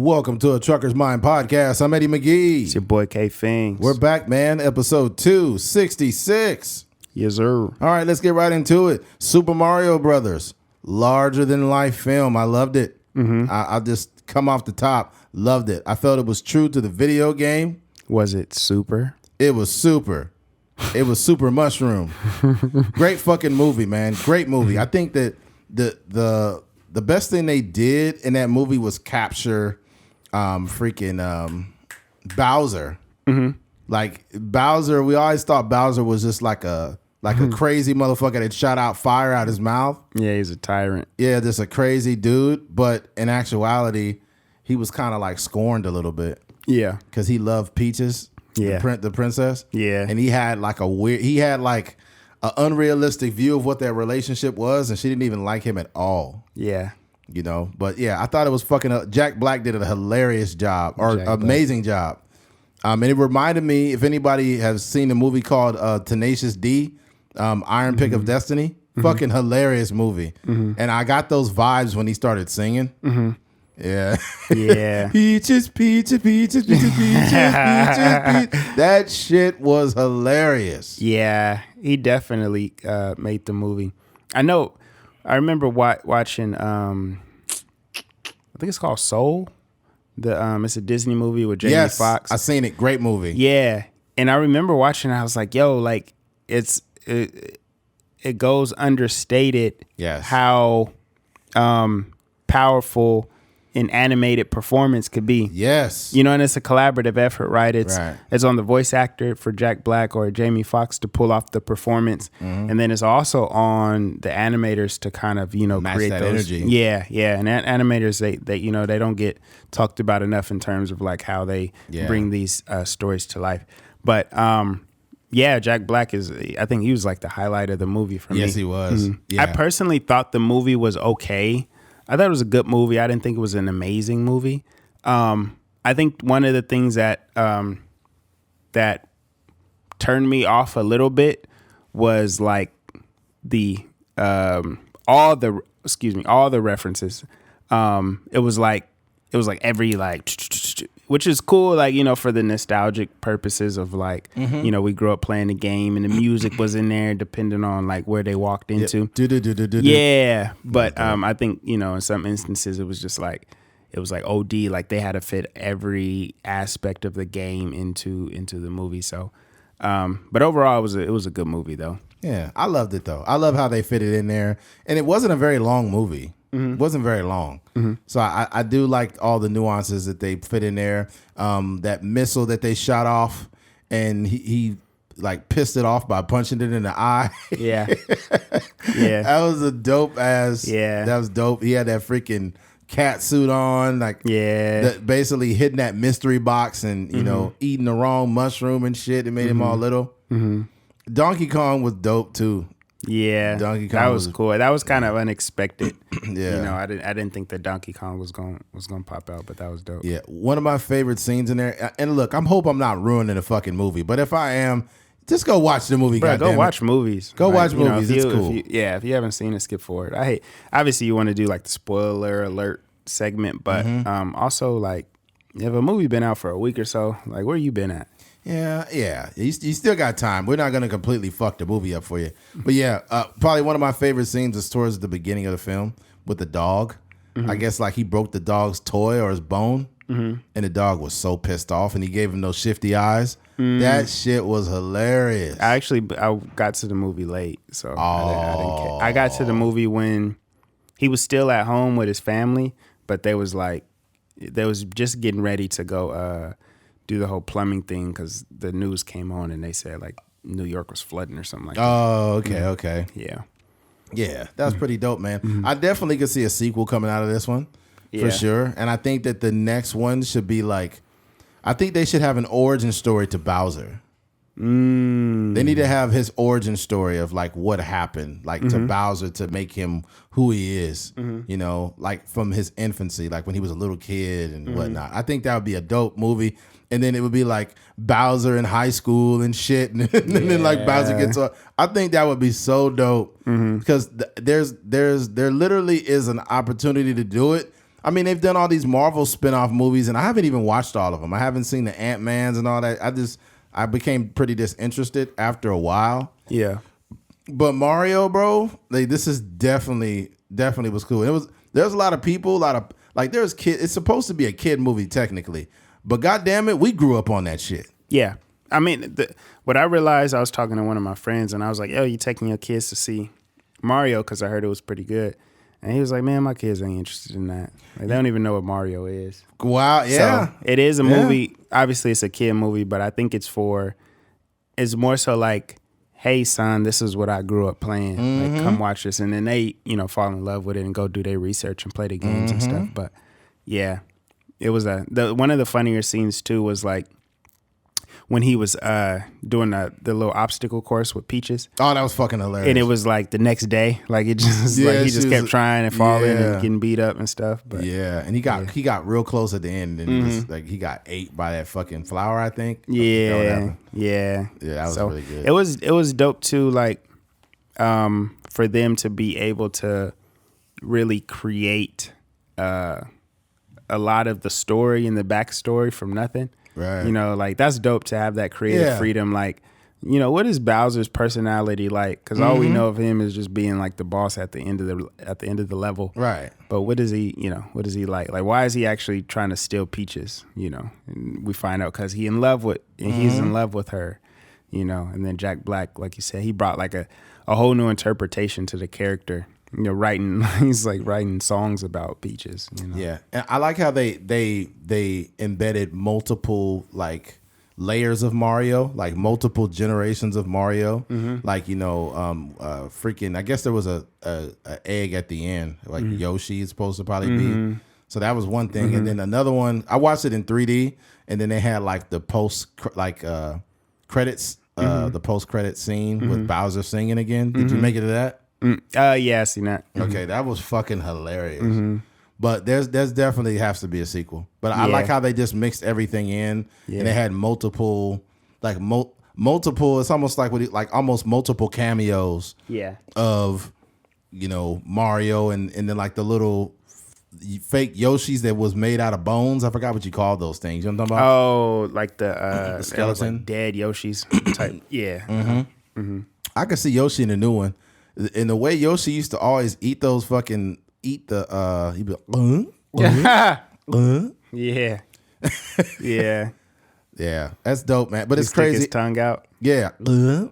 Welcome to a Trucker's Mind podcast. I'm Eddie McGee. It's your boy K Fings. We're back, man. Episode 266. Yes, sir. All right, let's get right into it. Super Mario Brothers, larger than life film. I loved it. I'll just come off the top. Loved it. I felt it was true to the video game. Was it super? It was super. It was super mushroom. Great fucking movie, man. Great movie. I think that the best thing they did in that movie was capture Bowser. Like Bowser, we always thought Bowser was just like a crazy motherfucker that shot out fire out his mouth. Yeah, he's a tyrant. Yeah, just a crazy dude. But in actuality, he was kind of like scorned a little bit. Yeah, because he loved Peaches. Yeah, the princess. Yeah, and he had like an unrealistic view of what their relationship was, and she didn't even like him at all. Yeah. You know, but yeah, I thought it was fucking. Jack Black did a hilarious job, or amazing job. And it reminded me, if anybody has seen the movie called Tenacious D, Iron Pick of Destiny, fucking hilarious movie. And I got those vibes when he started singing. Yeah. Yeah. Peaches, peaches, peaches, peaches, peaches, peaches, peaches. That shit was hilarious. Yeah, he definitely made the movie. I remember watching, I think it's called Soul. It's a Disney movie with Jamie Foxx. I seen it. Great movie. Yeah. And I remember watching it, I was like, yo, like it goes understated how powerful an animated performance could be. Yes. You know, and it's a collaborative effort, right? It's on the voice actor for Jack Black or Jamie Foxx to pull off the performance. And then it's also on the animators to kind of, match create that those energy. Yeah. And animators, they they don't get talked about enough in terms of like how they bring these stories to life. But Jack Black I think he was like the highlight of the movie for me. Yes, he was. Yeah. I personally thought the movie was okay. I thought it was a good movie. I didn't think it was an amazing movie. I think one of the things that that turned me off a little bit was like all the references. It was like every which is cool, like, for the nostalgic purposes of like, we grew up playing the game and the music was in there depending on like where they walked into. Yeah. But I think, in some instances it was just like, OD, like they had to fit every aspect of the game into the movie. So, but overall it was a good movie though. Yeah. I loved it though. I love how they fit it in there. And it wasn't a very long movie. It wasn't very long. So I do like all the nuances that they fit in there. That missile that they shot off and he like pissed it off by punching it in the eye. Yeah. Yeah. That was a dope ass. Yeah. That was dope. He had that freaking cat suit on, like basically hitting that mystery box and, eating the wrong mushroom and shit. It made him all little. Donkey Kong was dope too. Yeah, Donkey Kong that was cool. That was kind of unexpected. Yeah, I didn't think that Donkey Kong was going to pop out, but that was dope. Yeah, one of my favorite scenes in there. And look, I'm not ruining the fucking movie, but if I am, just go watch the movie. Bro, go watch movies. Go watch movies. It's cool. If you haven't seen it, skip forward. Obviously you want to do like the spoiler alert segment, but also like if a movie been out for a week or so, like where you been at? Yeah. You still got time. We're not going to completely fuck the movie up for you. But yeah, probably one of my favorite scenes is towards the beginning of the film with the dog. I guess like he broke the dog's toy or his bone, and the dog was so pissed off, and he gave him those shifty eyes. That shit was hilarious. I got to the movie late, so I didn't care. I got to the movie when he was still at home with his family, but they was just getting ready to go do the whole plumbing thing because the news came on and they said like New York was flooding or something like that. Oh, okay. Yeah, that's pretty dope, man. I definitely could see a sequel coming out of this one for sure. And I think that the next one should be like, I think they should have an origin story to Bowser. They need to have his origin story of like what happened, like to Bowser to make him who he is, like from his infancy, like when he was a little kid and whatnot. I think that would be a dope movie. And then it would be like Bowser in high school and shit. And then like Bowser gets up. I think that would be so dope because there literally is an opportunity to do it. I mean, they've done all these Marvel spin-off movies, and I haven't even watched all of them. I haven't seen the Ant-Mans and all that. I became pretty disinterested after a while. Yeah. But Mario, bro, this is definitely was cool. There's a lot of people, there's kids. It's supposed to be a kid movie technically, but goddamn it, we grew up on that shit. Yeah. I mean, what I realized, I was talking to one of my friends, and I was like, yo, you taking your kids to see Mario? Because I heard it was pretty good. And he was like, man, my kids ain't interested in that. Like, they don't even know what Mario is. Wow, yeah. So it is a movie. Obviously, it's a kid movie, but I think it's more so like, hey, son, this is what I grew up playing. Like, come watch this. And then they, fall in love with it and go do their research and play the games and stuff. But yeah, it was one of the funnier scenes too was like, when he was doing the little obstacle course with Peaches. Oh, that was fucking hilarious. And it was like the next day. Like it just he just kept trying and falling and getting beat up and stuff. But yeah, and he got real close at the end and he got ate by that fucking flower, I think. Yeah. Yeah, that was really good. It was dope too, like for them to be able to really create a lot of the story and the backstory from nothing. Right. Like that's dope to have that creative freedom. Like, what is Bowser's personality like? Because all we know of him is just being like the boss at the end of the level. Right. But what is he? What is he like? Like, why is he actually trying to steal Peaches? And we find out because he's in love with her. And then Jack Black, like you said, he brought like a whole new interpretation to the character. He's like writing songs about Peaches. Yeah, and I like how they embedded multiple like layers of Mario, like multiple generations of Mario. Like freaking. I guess there was a egg at the end, like Yoshi is supposed to probably be. So that was one thing, and then another one. I watched it in 3D, and then they had like the credits, the post credit scene with Bowser singing again. Did you make it to that? Yeah, I seen that. Okay, that was fucking hilarious. But there's definitely has to be a sequel. But I like how they just mixed everything in, and they had multiple, like multiple. It's almost like almost multiple cameos. Yeah. Of, Mario and then like the little fake Yoshis that was made out of bones. I forgot what you called those things. You know what I'm talking about? Oh, like the skeleton, like dead Yoshis type. Yeah. I could see Yoshi in the new one. In the way Yoshi used to always eat those he'd be yeah. Yeah. Yeah. That's dope, man. But it's Stick crazy. His tongue out. Yeah. That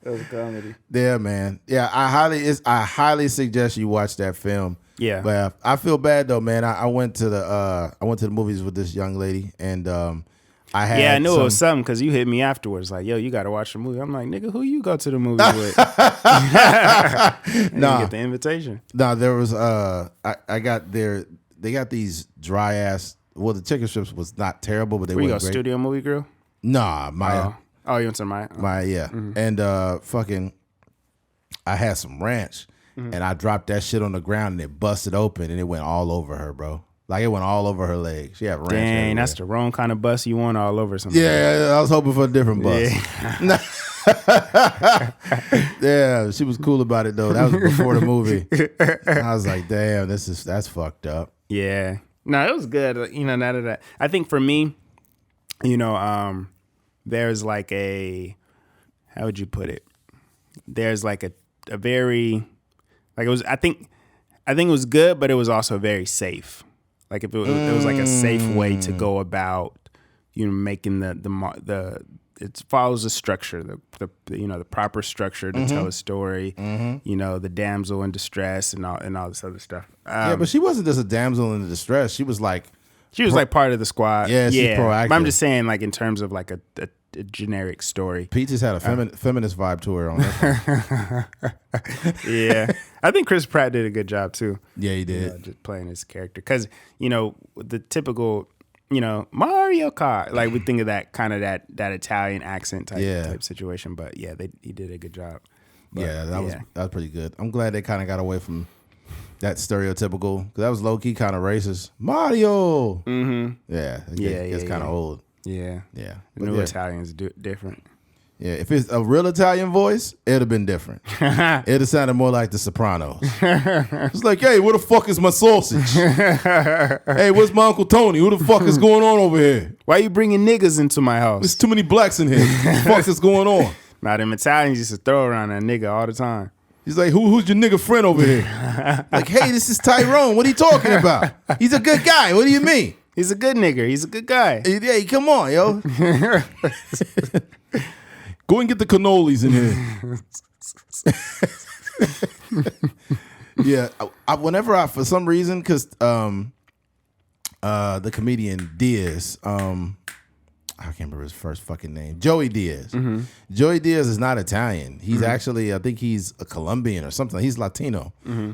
was comedy. Yeah, man. Yeah, I highly suggest you watch that film. Yeah. But I feel bad though, man. I went to the movies with this young lady and I knew it was something because you hit me afterwards. Like, yo, you got to watch the movie. I'm like, nigga, who you go to the movie with? No, get the invitation. No, there was I got there. They got these dry ass. Well, the chicken strips was not terrible, but they were great. Studio Movie Grill? Nah, Maya. Oh, you went to Maya? Maya, yeah. And fucking, I had some ranch, and I dropped that shit on the ground, and it busted open, and it went all over her, bro. Like it went all over her legs. She had ranch. Dang, everywhere. That's the wrong kind of bus you want all over something. Yeah, I was hoping for a different bus. Yeah. Yeah, she was cool about it though. That was before the movie. I was like, damn, that's fucked up. Yeah. No, it was good. None of that. I think for me, there's like how would you put it? There's like a very, like it was, I think it was good, but it was also very safe. Like if it was like a safe way to go about, making it follows the structure, the proper structure to tell a story. The damsel in distress and all this other stuff. Yeah, but she wasn't just a damsel in distress. She was like part of the squad. Yeah, she's proactive. But I'm just saying, like in terms of like a generic story. Peaches had a feminist vibe to her on that one. Yeah, I think Chris Pratt did a good job too. Yeah, he did. Just playing his character because the typical Mario Kart, like we think of that kind of that Italian accent type situation. But yeah, he did a good job. But, that was pretty good. I'm glad they kind of got away from that stereotypical, because that was low key kind of racist. Mario. Mm-hmm. Yeah. It's kind of old. Yeah. Yeah. The new Italians do different. Yeah, if it's a real Italian voice, it'd have been different. It'd have sounded more like The Sopranos. It's like, hey, where the fuck is my sausage? Hey, where's my Uncle Tony? Who the fuck is going on over here? Why you bringing niggas into my house? There's too many blacks in here. What the fuck is going on? Now, them Italians used to throw around that nigga all the time. He's like, who's your nigga friend over here? Like, hey, this is Tyrone. What are you talking about? He's a good guy. What do you mean? He's a good nigga. He's a good guy. Hey, come on, yo. Go and get the cannolis in here. Yeah, whenever I, for some reason, because the comedian Diaz, I can't remember his first fucking name, Joey Diaz. Mm-hmm. Joey Diaz is not Italian. He's actually, I think he's a Colombian or something. He's Latino,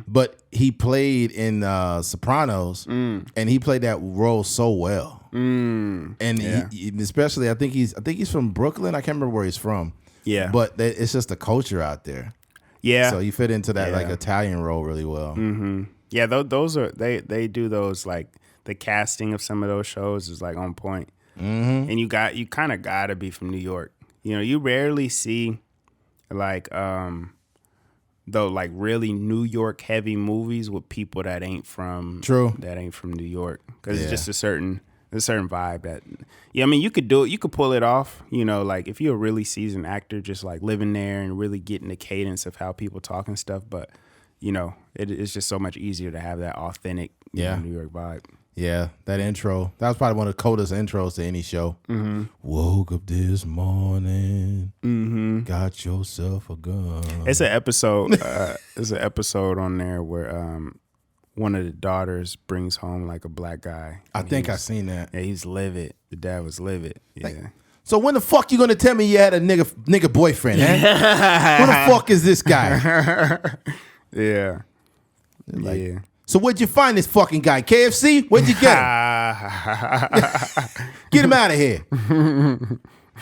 but he played in Sopranos, and he played that role so well. And he, especially, I think he's from Brooklyn. I can't remember where he's from. Yeah, but it's just the culture out there. Yeah, so you fit into that like Italian role really well. Mm-hmm. Yeah, those are they do those, like the casting of some of those shows is like on point. Mm-hmm. And you kind of gotta be from New York. You know, you rarely see like though like really New York heavy movies with people that ain't from New York, because it's just a certain vibe that I mean, you could do it, you could pull it off. You know, like if you're a really seasoned actor, just like living there and really getting the cadence of how people talk and stuff. But you know, it's just so much easier to have that authentic New York vibe. Yeah, that intro. That was probably one of the coldest intros to any show. Mm-hmm. Woke up this morning, got yourself a gun. It's an episode. There's an episode on there where one of the daughters brings home like a black guy. I think I've seen that. Yeah, he's livid. The dad was livid. Yeah. Like, so when the fuck you gonna tell me you had a nigga boyfriend? Eh? Who the fuck is this guy? Yeah. Like, yeah. So where'd you find this fucking guy? KFC? Where'd you get him? Get him out of here.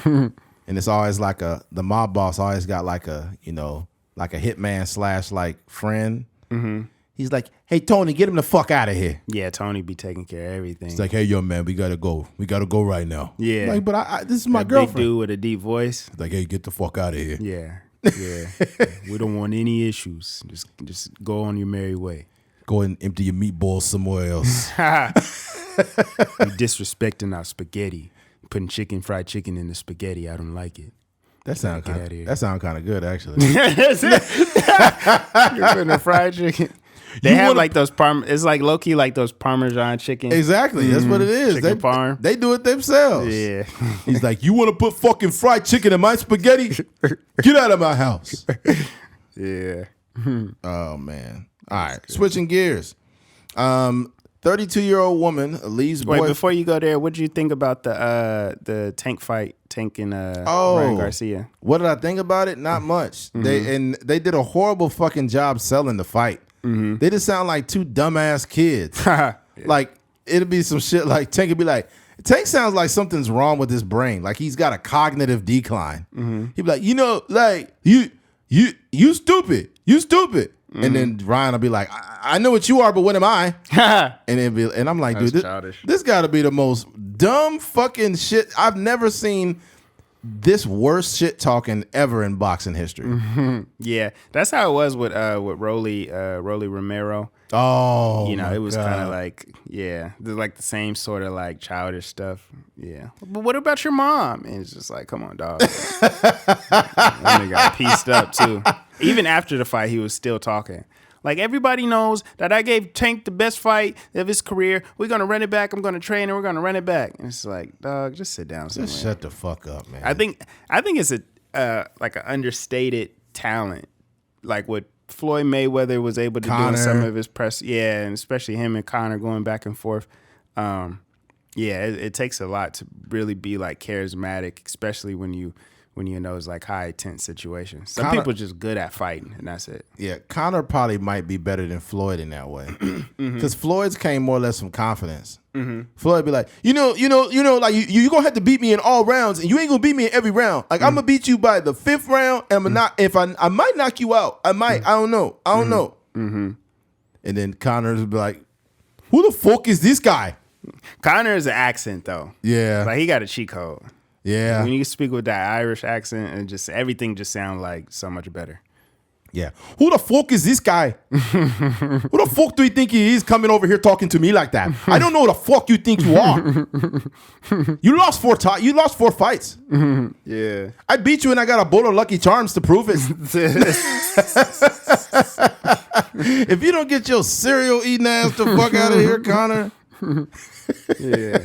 And it's always like the mob boss always got like a hitman / like friend. Mm-hmm. He's like, hey, Tony, get him the fuck out of here. Yeah, Tony be taking care of everything. It's like, hey, yo, man, we gotta go. We gotta go right now. Yeah. Like, but this is my girlfriend. Big dude with a deep voice. It's like, hey, get the fuck out of here. Yeah. Yeah. We don't want any issues. Just go on your merry way. Go and empty your meatballs somewhere else. You disrespecting our spaghetti. Putting fried chicken in the spaghetti. I don't like it. That sounds kind of good, actually. You're putting a fried chicken. They have like those it's like low-key like those Parmesan chicken. Exactly. That's what it is. Chicken parm. They do it themselves. Yeah. He's like, you want to put fucking fried chicken in my spaghetti? Get out of my house. Yeah. Oh, man. All right, switching gears. 32-year-old woman leaves boy. Wait, before you go there, what did you think about the Tank and Ryan Garcia? What did I think about it? Not much. Mm-hmm. They did a horrible fucking job selling the fight. Mm-hmm. They just sound like two dumbass kids. Yeah. Like it'd be some shit like Tank would be like, Tank sounds like something's wrong with his brain. Like he's got a cognitive decline. Mm-hmm. He'd be like, you know, like you stupid. You stupid. Mm-hmm. And then Ryan will be like, I know what you are, but what am I? and I'm like, dude, this got to be the most dumb fucking shit. I've never seen this worst shit talking ever in boxing history. Mm-hmm. Yeah, that's how it was with Rolly Romero. Oh, you know, it was kind of like, like the same sort of like childish stuff. Yeah, but what about your mom? And it's just like, come on, dog. And they got pieced up too. Even after the fight, he was still talking. Like, everybody knows that I gave Tank the best fight of his career. We're going to run it back. I'm going to train and we're going to run it back. And it's like, dog, just sit down somewhere. Just shut the fuck up, man. I think it's like an understated talent. Like what Floyd Mayweather was able to do in some of his press. Yeah, and especially him and Conor going back and forth. It takes a lot to really be like charismatic, especially when you know it's like high tense situations. Some people are just good at fighting, and that's it. Yeah, Conor probably might be better than Floyd in that way, because Floyd's came more or less from confidence. Mm-hmm. Floyd be like, you know, like you gonna have to beat me in all rounds, and you ain't gonna beat me in every round. Like I'm gonna beat you by the 5th round, and I might knock you out. I might. I don't know. Mm-hmm. And then Conor be like, who the fuck is this guy? Conor is an accent though. Yeah, like he got a cheat code. Yeah. When you speak with that Irish accent, and just everything just sounds like so much better. Yeah. Who the fuck is this guy? Who the fuck do you think he is coming over here talking to me like that? I don't know who the fuck you think you are. You lost 4 fights. Yeah. I beat you and I got a bowl of Lucky Charms to prove it. If you don't get your cereal eating ass the fuck out of here, Connor. Yeah.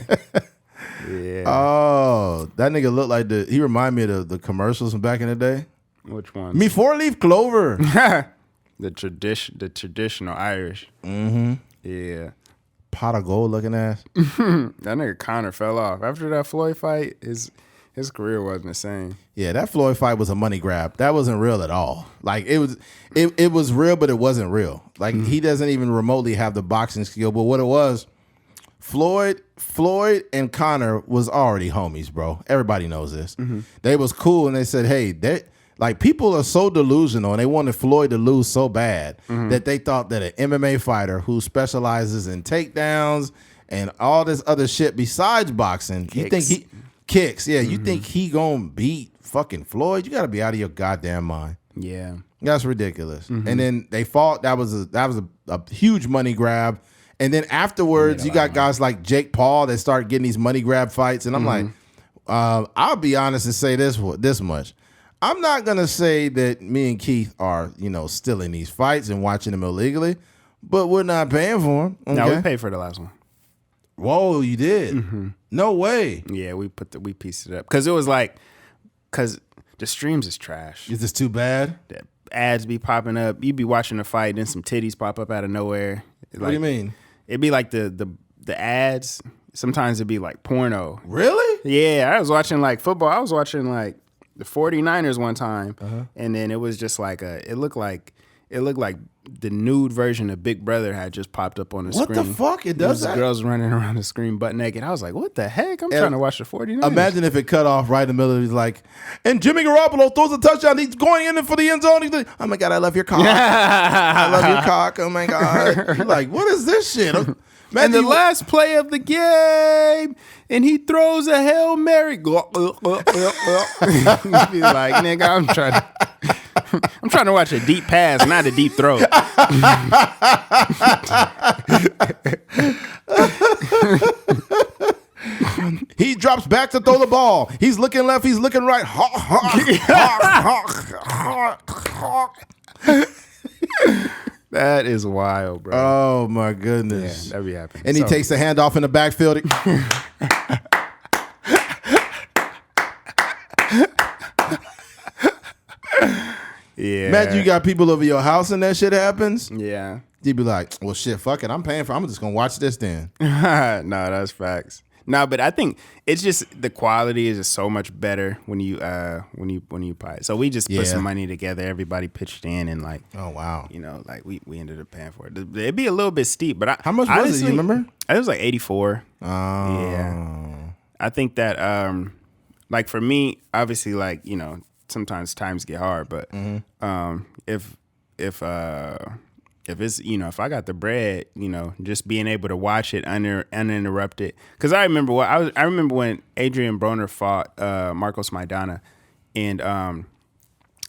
Yeah. Oh, that nigga looked like he remind me of the commercials from back in the day. Which one? Me 4-leaf clover. the traditional Irish. Mm-hmm. Yeah. Pot of gold looking ass. That nigga Connor fell off. After that Floyd fight, his career wasn't the same. Yeah, that Floyd fight was a money grab. That wasn't real at all. Like it was real, but it wasn't real. Like he doesn't even remotely have the boxing skill. But what it was, Floyd and Connor was already homies, bro. Everybody knows this. Mm-hmm. They was cool and they said, hey, like people are so delusional and they wanted Floyd to lose so bad that they thought that an MMA fighter who specializes in takedowns and all this other shit besides boxing, you think he kicks, yeah, you think he gonna beat fucking Floyd? You gotta be out of your goddamn mind. Yeah. That's ridiculous. And then they fought. That was a huge money grab. And then afterwards, you got guys like Jake Paul that start getting these money grab fights. And I'm like, I'll be honest and say this much. I'm not going to say that me and Keith are, still in these fights and watching them illegally, but we're not paying for them. Okay? No, we paid for the last one. Whoa, you did? No way. Yeah, we pieced it up. Because it was because the streams is trash. Is this too bad? The ads be popping up. You be watching the fight, then some titties pop up out of nowhere. What do you mean? It'd be like the ads. Sometimes it'd be like porno. Really? Yeah, I was watching like football. I was watching like the 49ers one time, and then it was just like it looked like the nude version of Big Brother had just popped up on the screen. What the fuck? It does that? Girls running around the screen butt naked. I was like, what the heck? I'm trying to watch the 49ers. Imagine if it cut off right in the middle of it. He's like, and Jimmy Garoppolo throws a touchdown. He's going in for the end zone. He's like, oh my God, I love your cock. I love your cock. Oh my God. You're like, what is this shit? And the last play of the game, and he throws a Hail Mary. Be like, nigga, I'm trying to watch a deep pass, not a deep throw. He drops back to throw the ball. He's looking left. He's looking right. That is wild, bro. Oh my goodness. Yeah, that be happening. And he takes the handoff in the backfield. Yeah. Imagine you got people over your house and that shit happens. Yeah. You'd be like, well, shit, fuck it. I'm just going to watch this then. No, that's facts. No, but I think it's just the quality is just so much better when you buy it. So we just put some money together. Everybody pitched in and like, oh wow, like we ended up paying for it. It'd be a little bit steep, but how much was it? You remember? It was like 84. Oh, yeah. I think that like for me, obviously, like sometimes times get hard, but if it's if I got the bread, just being able to watch it uninterrupted. Because I remember when Adrian Broner fought Marcos Maidana, and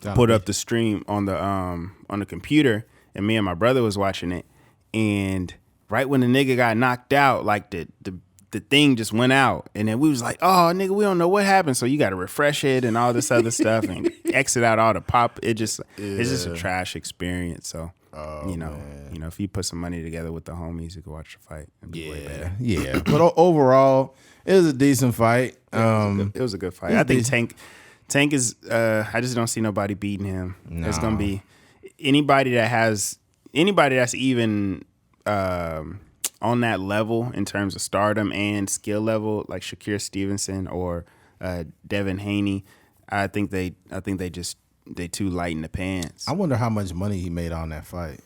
put up the stream on the computer, and me and my brother was watching it, and right when the nigga got knocked out, like the thing just went out, and then we was like, oh nigga, we don't know what happened, so you got to refresh it and all this other stuff and exit out all the pop. It's just a trash experience. So. Man. If you put some money together with the homies, you can watch the fight. It'd be way better. Yeah. But overall, it was a decent fight. It was a good fight. I think Tank is. I just don't see nobody beating him. No. There's gonna be anybody that's even on that level in terms of stardom and skill level, like Shakir Stevenson or Devin Haney. I think they too light in the pants. I wonder how much money he made on that fight.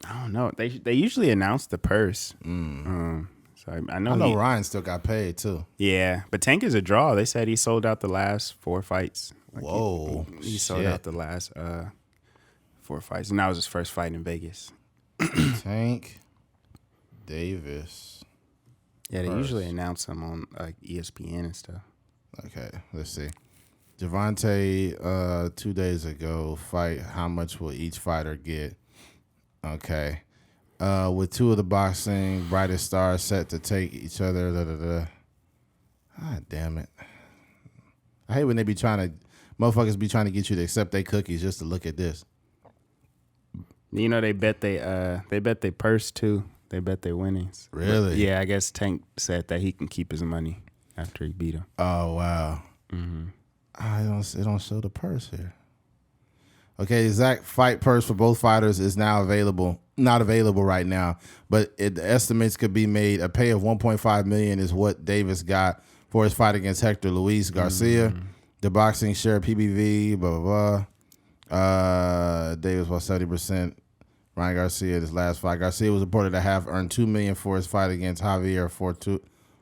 I don't know. They usually announce the purse. So I know Ryan still got paid too. Yeah, but Tank is a draw. They said he sold out the last 4 fights. Like whoa, he sold out the last 4 fights, and that was his first fight in Vegas. Tank Davis. Yeah, they usually announce him on like ESPN and stuff. Okay, let's see. Javante, 2 days ago, fight. How much will each fighter get? Okay. With two of the boxing brightest stars set to take each other. God damn it. I hate when they be motherfuckers be trying to get you to accept their cookies just to look at this. You know, they bet they purse too. They bet their winnings. Really? But yeah, I guess Tank said that he can keep his money after he beat him. Oh, wow. It don't show the purse here. Okay, exact fight purse for both fighters is now available. Not available right now, but the estimates could be made. A pay of $1.5 million is what Davis got for his fight against Hector Luis Garcia. The boxing share PBV, blah, blah, blah. Davis was 70%. Ryan Garcia, his last fight. Garcia was reported to have earned $2 million for his fight against Javier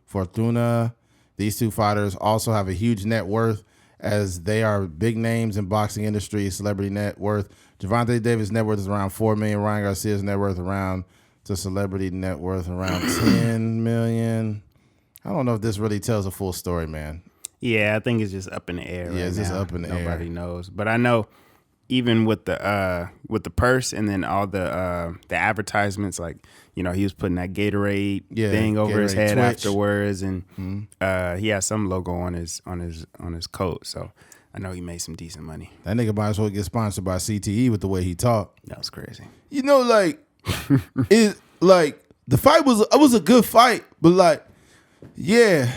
Fortuna. These two fighters also have a huge net worth, as they are big names in boxing industry, celebrity net worth. Javante Davis' net worth is around $4 million. Ryan Garcia's net worth around celebrity net worth around $10 million. I don't know if this really tells a full story, man. Yeah, I think it's just up in the air. Yeah, it's just up in the air. Nobody knows, but I know even with the purse and then all the advertisements, like, you know, he was putting that Gatorade thing over his head Twitch afterwards, and he has some logo on his coat. So I know he made some decent money. That nigga might as well get sponsored by CTE with the way he talked. That was crazy. You know, like the fight was a good fight, but like, yeah,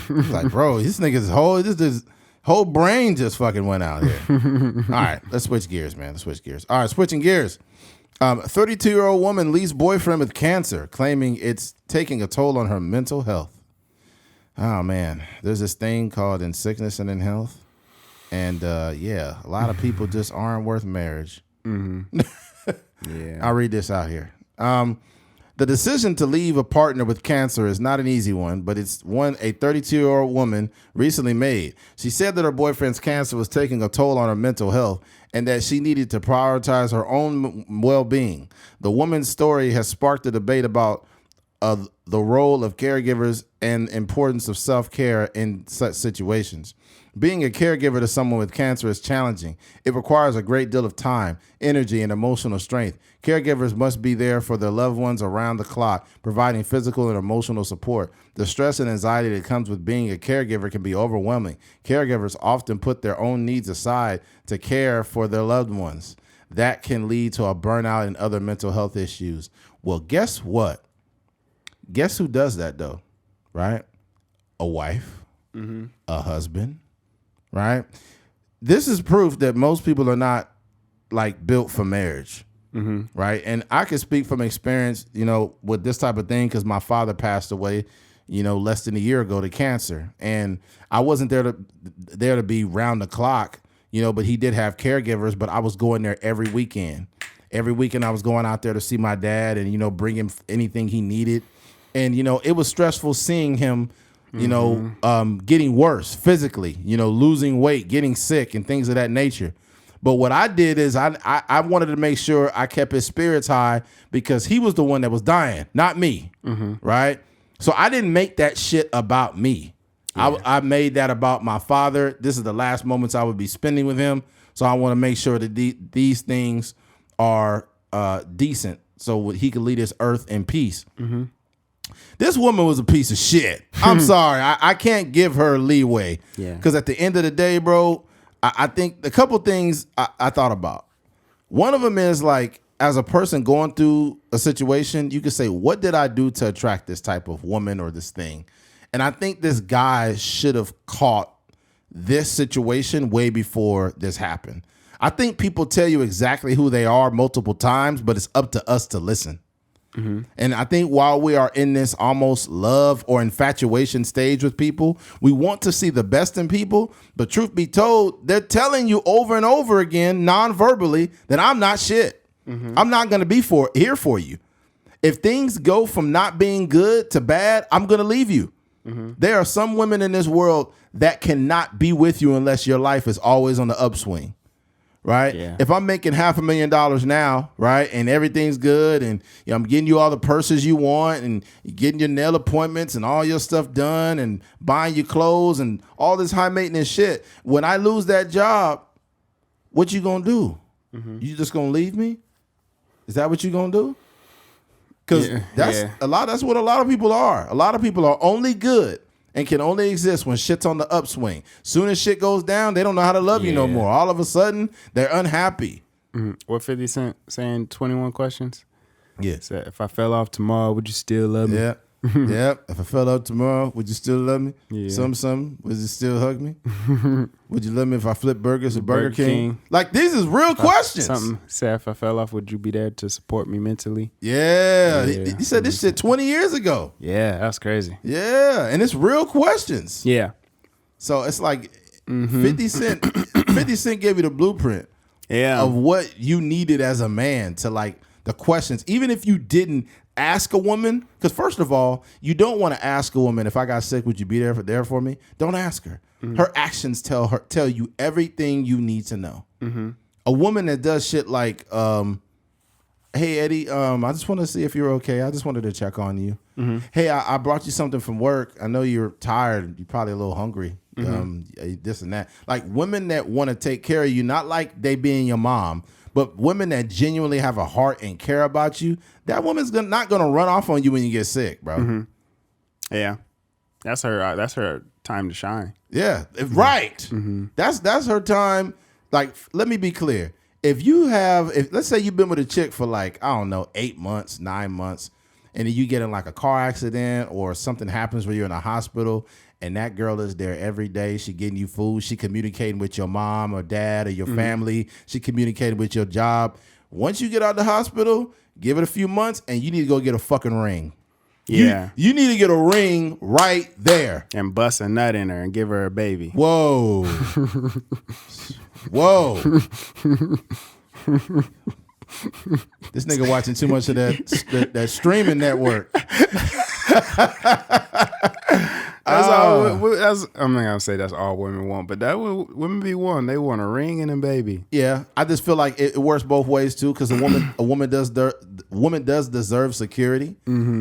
like, bro, this nigga's whole brain just fucking went out here. All right, let's switch gears, man. All right, switching gears. 32-year-old woman leaves boyfriend with cancer, claiming it's taking a toll on her mental health. Oh, man. There's this thing called in sickness and in health. And, a lot of people just aren't worth marriage. Yeah. I'll read this out here. The decision to leave a partner with cancer is not an easy one, but it's one a 32-year-old woman recently made. She said that her boyfriend's cancer was taking a toll on her mental health and that she needed to prioritize her own well-being. The woman's story has sparked a debate about the role of caregivers and importance of self-care in such situations. Being a caregiver to someone with cancer is challenging. It requires a great deal of time, energy, and emotional strength. Caregivers must be there for their loved ones around the clock, providing physical and emotional support. The stress and anxiety that comes with being a caregiver can be overwhelming. Caregivers often put their own needs aside to care for their loved ones. That can lead to a burnout and other mental health issues. Well, guess what? Guess who does that, though? Right? A wife, a husband. Right? This is proof that most people are not like built for marriage. Right? And I can speak from experience, you know, with this type of thing because my father passed away, you know, less than a year ago to cancer. And I wasn't there to be round the clock, you know, but he did have caregivers, but I was going there every weekend. Every weekend I was going out there to see my dad and, you know, bring him anything he needed. And, you know, it was stressful seeing him, you know, getting worse physically, you know, losing weight, getting sick and things of that nature. But what I did is I wanted to make sure I kept his spirits high because he was the one that was dying, not me. Right. So I didn't make that shit about me. Yeah. I made that about my father. This is the last moments I would be spending with him. So I want to make sure that these things are decent so he could leave this earth in peace. This woman was a piece of shit. I'm sorry. I can't give her leeway. Yeah. Because at the end of the day, bro, I think a couple things I thought about. One of them is like, as a person going through a situation, you could say, what did I do to attract this type of woman or this thing? And I think this guy should have caught this situation way before this happened. I think people tell you exactly who they are multiple times, but it's up to us to listen. And I think while we are in this almost love or infatuation stage with people, we want to see the best in people. But truth be told, they're telling you over and over again, non-verbally, that I'm not shit. I'm not going to be here for you. If things go from not being good to bad, I'm going to leave you. There are some women in this world that cannot be with you unless your life is always on the upswing. right? Yeah. If I'm making $500,000 now, right, and everything's good, and I'm getting you all the purses you want, and you're getting your nail appointments and all your stuff done, and buying your clothes and all this high maintenance shit. When I lose that job, what you gonna do? You just gonna leave me? Is that what you gonna do? Because that's what a lot of people are. A lot of people are only good and can only exist when shit's on the upswing. Soon as shit goes down, they don't know how to love you no more. All of a sudden, they're unhappy. What 50 Cent saying? 21 questions. Yeah. So if I fell off tomorrow, would you still love me? Yeah. Yep. If I fell out tomorrow, would you still love me? Yeah. Something. Would you still hug me? Would you love me if I flip burgers at Burger King? Like, these is real questions. Something. Say if I fell off, would you be there to support me mentally? Yeah. He said this shit 20 years ago. Yeah, that's crazy. Yeah. And it's real questions. Yeah. So it's like 50 Cent gave you the blueprint of what you needed as a man to, like, the questions. Even if you didn't ask a woman, because first of all, you don't want to ask a woman, if I got sick, would you be there for me? Don't ask her. Her actions tell you everything you need to know. A woman that does shit like, hey Eddie, I just want to see if you're okay. I just wanted to check on you. Hey, I brought you something from work. I know you're tired. You're probably a little hungry. This and that. Like, women that want to take care of you, not like they being your mom, but women that genuinely have a heart and care about you, that woman's not going to run off on you when you get sick, bro. Yeah. That's her time to shine. Yeah, right. That's her time. Like, let me be clear. If let's say you've been with a chick for, like, I don't know, 8 months, 9 months, and then you get in like a car accident or something happens where you're in a hospital, and that girl is there every day. She getting you food. She communicating with your mom or dad or your family. She communicating with your job. Once you get out of the hospital, give it a few months, and you need to go get a fucking ring. Yeah. You need to get a ring right there. And bust a nut in her and give her a baby. Whoa. Whoa. This nigga watching too much of that streaming network. That's all. I'm not gonna say that's all women want, but that women be one. They want a ring and a baby. Yeah, I just feel like it works both ways too, because a woman does deserve security.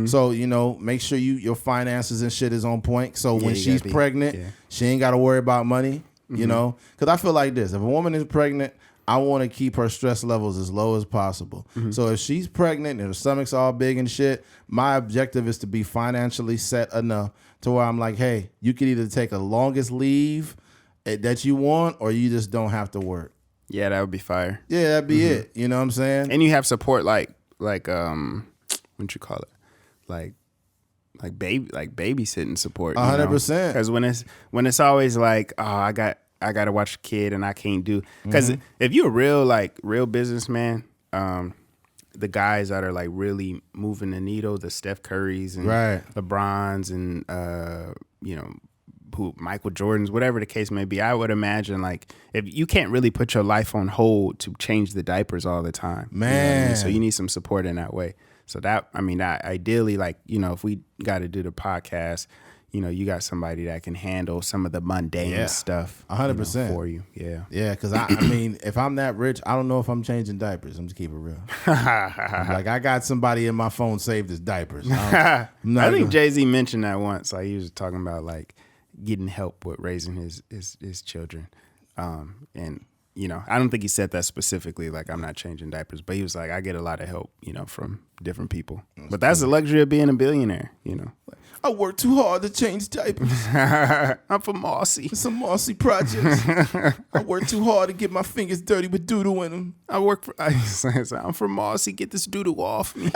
So, make sure your finances and shit is on point. So when she's pregnant, she ain't got to worry about money. Because I feel like this: if a woman is pregnant, I want to keep her stress levels as low as possible. So if she's pregnant and her stomach's all big and shit, my objective is to be financially set enough to where I'm like, hey, you can either take the longest leave that you want, or you just don't have to work. Yeah, that would be fire. Yeah, that'd be it. You know what I'm saying? And you have support like what you call it? Like babysitting support. 100%. Because when it's always like, oh, I got to watch a kid and I can't do, because if you're a real businessman, the guys that are like really moving the needle, the Steph Currys and LeBrons and Michael Jordans, whatever the case may be, I would imagine, like, if you can't really put your life on hold to change the diapers all the time, man. So you need some support in that way. So ideally, like, if we got to do the podcast, you got somebody that can handle some of the mundane stuff 100% for you. Yeah. Yeah, because I mean, if I'm that rich, I don't know if I'm changing diapers. I'm just keep it real. Like, I got somebody in my phone saved as diapers. I think Jay-Z mentioned that once. Like, he was talking about, like, getting help with raising his children. And, I don't think he said that specifically, like, I'm not changing diapers, but he was like, I get a lot of help, from different people. But that's the luxury of being a billionaire, I work too hard to change diapers. I'm from Marcy. It's a Marcy project. I work too hard to get my fingers dirty with doodle in them. I'm from Marcy. Get this doodle off me.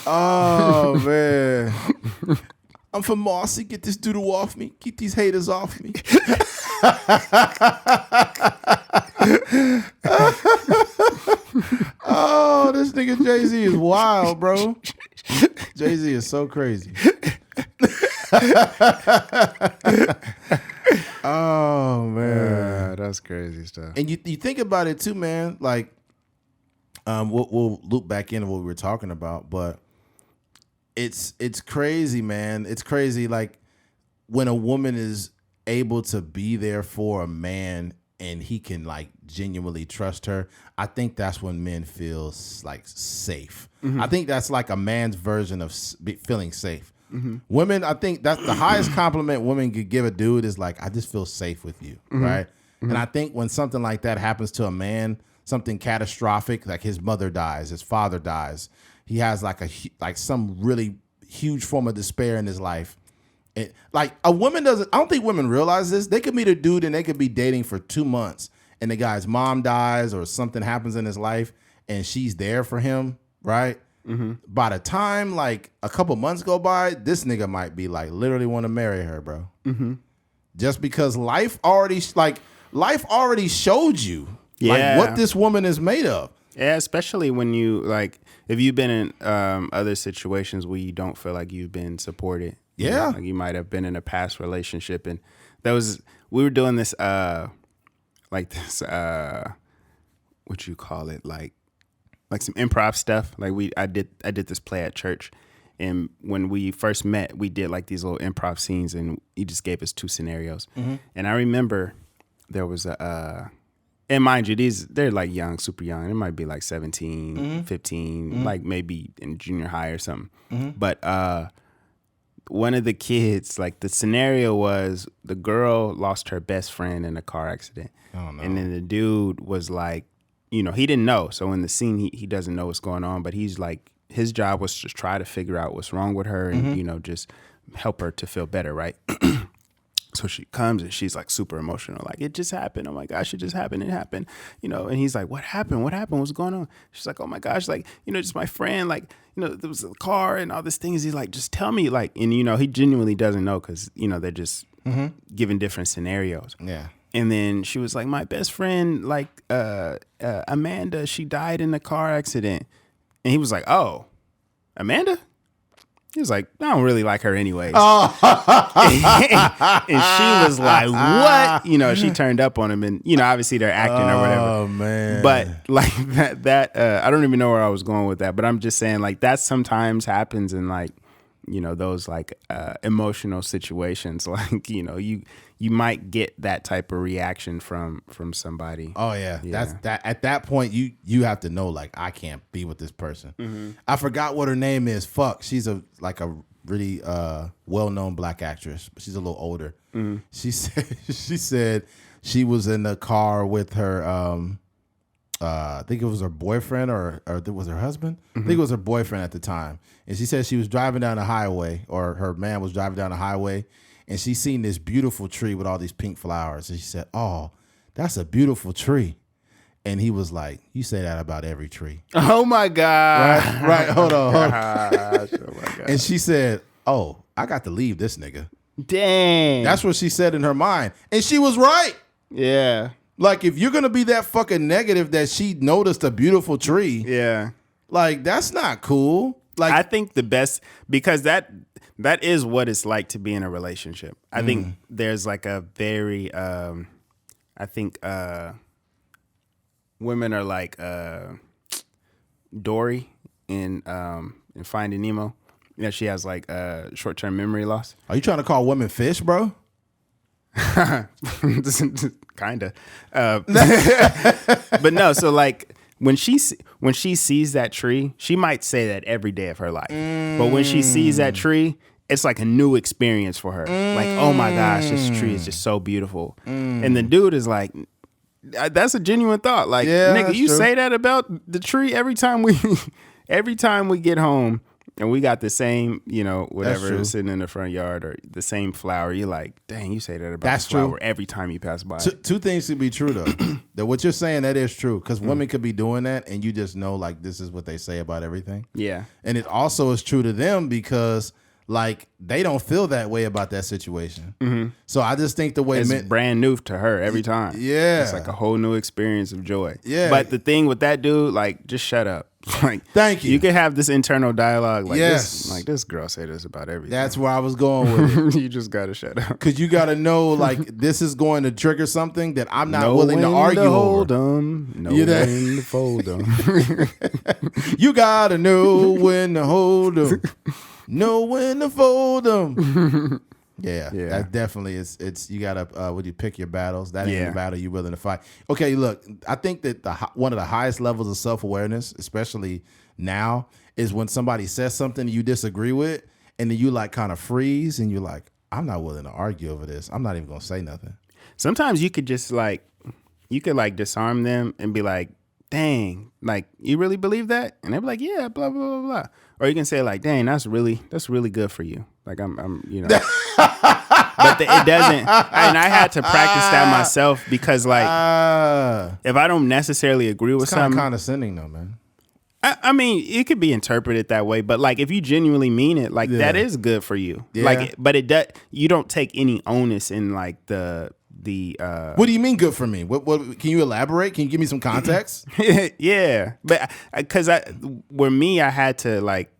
Oh, man. I'm from Marcy. Get this doodle off me. Keep these haters off me. Oh, this nigga Jay-Z is wild, bro. Jay-Z is so crazy. Oh, man. That's crazy stuff. And you think about it too, man. Like, we'll loop back into what we were talking about, but it's crazy, man. It's crazy. Like when a woman is able to be there for a man and he can like genuinely trust her, I think that's when men feel like safe. I think that's like a man's version of feeling safe. Women, I think that's the highest compliment women could give a dude is like, I just feel safe with you, right? And I think when something like that happens to a man, something catastrophic, like his mother dies, his father dies, he has like some really huge form of despair in his life. Like a woman doesn't, I don't think women realize this. They could meet a dude and they could be dating for 2 months and the guy's mom dies or something happens in his life and she's there for him, right? By the time like a couple months go by, this nigga might be like literally want to marry her, bro. Just because life already showed you like what this woman is made of. Yeah, especially when you like, if you've been in other situations where you don't feel like you've been supported. Yeah. Like you might have been in a past relationship and we were doing this, what you call it? Like some improv stuff. Like I did this play at church. And when we first met, we did like these little improv scenes and he just gave us 2 scenarios. And I remember there was and mind you, they're like young, super young. It might be like 17, 15, like maybe in junior high or something. But one of the kids, like the scenario was the girl lost her best friend in a car accident. Oh, no. And then the dude was like, he didn't know. So in the scene, he doesn't know what's going on, but he's like, his job was to try to figure out what's wrong with her and, just help her to feel better, right? So she comes and she's like super emotional. Like, it just happened. Oh my gosh, it just happened. It happened. And he's like, what happened? What happened? What's going on? She's like, oh my gosh, like, just my friend, like, there was a car and all these things. He's like, just tell me, like, and he genuinely doesn't know because, they're just giving different scenarios. Yeah. And then she was like, my best friend, like, Amanda, she died in a car accident. And he was like, oh, Amanda? He was like, I don't really like her anyways. Oh. And she was like, what? She turned up on him and, obviously they're acting or whatever. Oh, man. But like that I don't even know where I was going with that, but I'm just saying like that sometimes happens in like, those like emotional situations. Like, you might get that type of reaction from somebody. Oh yeah. That's that. At that point, you have to know like I can't be with this person. I forgot what her name is. Fuck. She's a really well-known black actress, but she's a little older. She said she was in the car with her. I think it was her boyfriend or it was her husband. I think it was her boyfriend at the time. And she said she was driving down the highway, or her man was driving down the highway, and she seen this beautiful tree with all these pink flowers. And she said, oh, that's a beautiful tree. And he was like, you say that about every tree. Oh my God. Right. Hold on. Gosh, oh my God. And she said, oh, I got to leave this nigga. Dang. That's what she said in her mind. And she was right. Yeah. Like, if you're going to be that fucking negative that she noticed a beautiful tree. Yeah. Like, that's not cool. Like, I think the best, because that is what it's like to be in a relationship. I think there's like a very, I think women are like Dory in Finding Nemo. She has like short-term memory loss. Are you trying to call women fish, bro? Kinda. But no, so like when she sees that tree, she might say that every day of her life. But when she sees that tree, it's like a new experience for her. Like, oh my gosh, this tree is just so beautiful. And the dude is like, that's a genuine thought. Like, nigga, you say that about the tree every time we get home. And we got the same, whatever sitting in the front yard or the same flower. You're like, dang, you say that about the flower every time you pass by. Two things could be true, though. That what you're saying, that is true. Because women could be doing that and you just know, like, this is what they say about everything. Yeah. And it also is true to them because, like, they don't feel that way about that situation. So I just think the way it's brand new to her every time. Yeah. It's like a whole new experience of joy. Yeah. But the thing with that dude, like, just shut up. Like, thank you. You can have this internal dialogue. Like, this girl say this about everything. That's where I was going with it. You just gotta shut up. Because you gotta know, like, this is going to trigger something that I'm not willing to argue over. Know when to fold 'em. You gotta know when to hold 'em. know when to fold them. Yeah, Yeah. that definitely is. It's you gotta would you pick your battles? That ain't Yeah. the battle you're willing to fight. Okay, look, I think that one of the highest levels of self-awareness, especially now, is when somebody says something you disagree with, and then you like kind of freeze, and you're like, I'm not willing to argue over this. I'm not even gonna say nothing. Sometimes you could just like, disarm them and be like, dang, like, you really believe that? And they'll be like, yeah, blah, blah, blah, blah. Or you can say like, dang, that's really good for you. Like I'm you know. But it doesn't. And I had to practice that myself because like, if I don't necessarily agree with something. It's kind of condescending though, man. I mean, it could be interpreted that way, but like if you genuinely mean it, like that is good for you. Yeah. Like, but it does. You don't take any onus in like the. What do you mean good for me? What can you elaborate? Can you give me some context? Yeah, but because where me, I had to like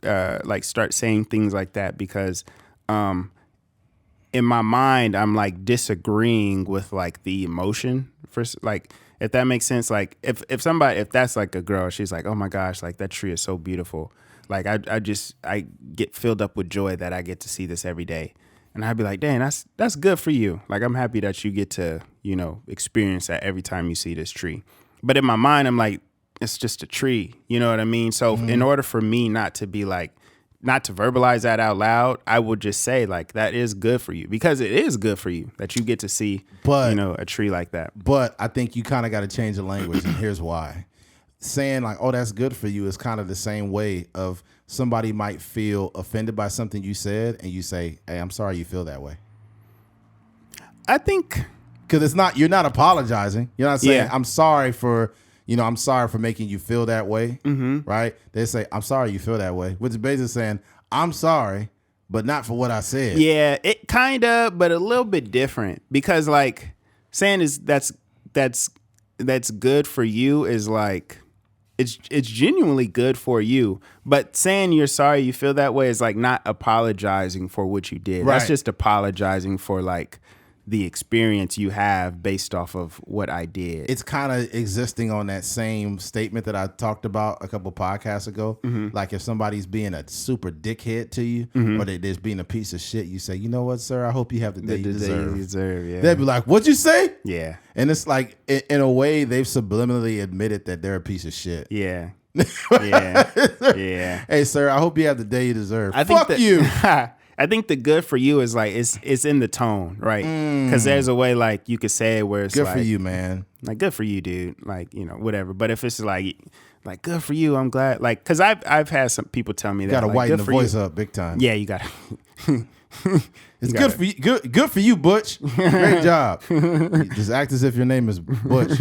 like start saying things like that because in my mind I'm like disagreeing with like the emotion for like. If that makes sense, like if that's like a girl, she's like, oh my gosh, like that tree is so beautiful. Like I get filled up with joy that I get to see this every day. And I'd be like, dang, that's good for you. Like, I'm happy that you get to, experience that every time you see this tree. But in my mind, I'm like, it's just a tree. You know what I mean? So in order for me not to verbalize that out loud, I would just say like, that is good for you because it is good for you that you get to see, a tree like that. But I think you kind of got to change the language. And here's why. Saying like, oh, that's good for you is kind of the same way of somebody might feel offended by something you said and you say, hey, I'm sorry you feel that way. I think because you're not apologizing. You're not saying Yeah. I'm sorry for making you feel that way. Mm-hmm. Right. They say, I'm sorry you feel that way, which is basically saying I'm sorry, but not for what I said. Yeah, it kind of, but a little bit different because like saying that's good for you is like, it's genuinely good for you, but saying you're sorry you feel that way is like not apologizing for what you did. Right. That's just apologizing for like the experience you have based off of what I did. It's kind of existing on that same statement that I talked about a couple podcasts ago. Mm-hmm. Like if somebody's being a super dickhead to you or they're just being a piece of shit, you say, you know what, sir, I hope you have the day you deserve. Yeah. They'd be like, what'd you say? Yeah. And it's like, in a way, they've subliminally admitted that they're a piece of shit. Yeah. Yeah. Yeah. Hey, sir, I hope you have the day you deserve. Fuck you. I think the good for you is like it's in the tone, right? Because there's a way like you could say it where it's good like, for you, man. Like good for you, dude. Like whatever. But if it's like good for you, I'm glad. Like because I've had some people tell me that. You gotta like, whiten the voice you. up big time. Yeah, you gotta. It's good for you. Good for you, Butch. Great job. Just act as if your name is Butch.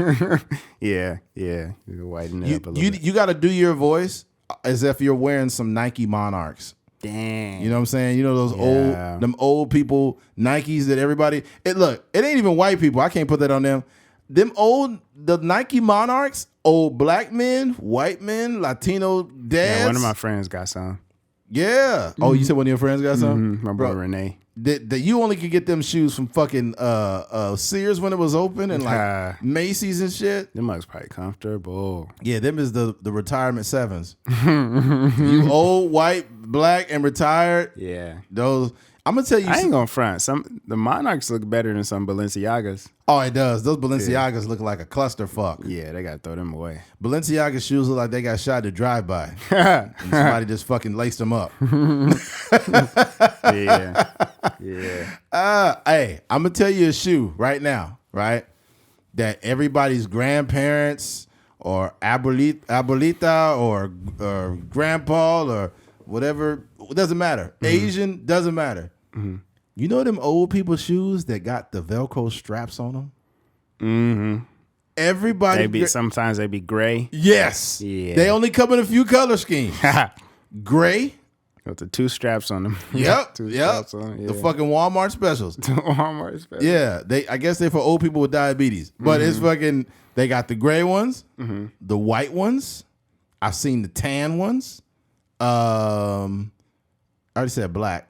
Yeah. You whiten it up a little bit. You got to do your voice as if you're wearing some Nike Monarchs. Dang. You know what I'm saying? You know those old people Nikes that everybody. It ain't even white people. I can't put that on them. The Nike Monarchs, old black men, white men, Latino dads. Yeah, one of my friends got some. Yeah. Mm-hmm. Oh, you said one of your friends got some? Mm-hmm. My brother Renee. That you only could get them shoes from fucking Sears when it was open and like Macy's and shit. Them mugs probably comfortable. Yeah, them is the retirement sevens. You old, white, black, and retired. Yeah. Those I'm gonna tell you. I ain't gonna front. The Monarchs look better than some Balenciagas. Oh, it does. Those Balenciagas look like a clusterfuck. Yeah, they gotta throw them away. Balenciaga shoes look like they got shot at drive-by. And somebody just fucking laced them up. Yeah. Hey, I'm gonna tell you a shoe right now, right? That everybody's grandparents or abuelita or grandpa or whatever, it doesn't matter. Mm-hmm. Asian, doesn't matter. Mm-hmm. You know them old people shoes that got the Velcro straps on them? Mm-hmm. Everybody. Sometimes they be gray. Yes. Yeah. They only come in a few color schemes. Gray. With the 2 straps on them. Yep. Straps on them. Yeah. The fucking Walmart specials. Walmart specials. Yeah. I guess they're for old people with diabetes. But it's fucking, they got the gray ones, the white ones. I've seen the tan ones. I already said black.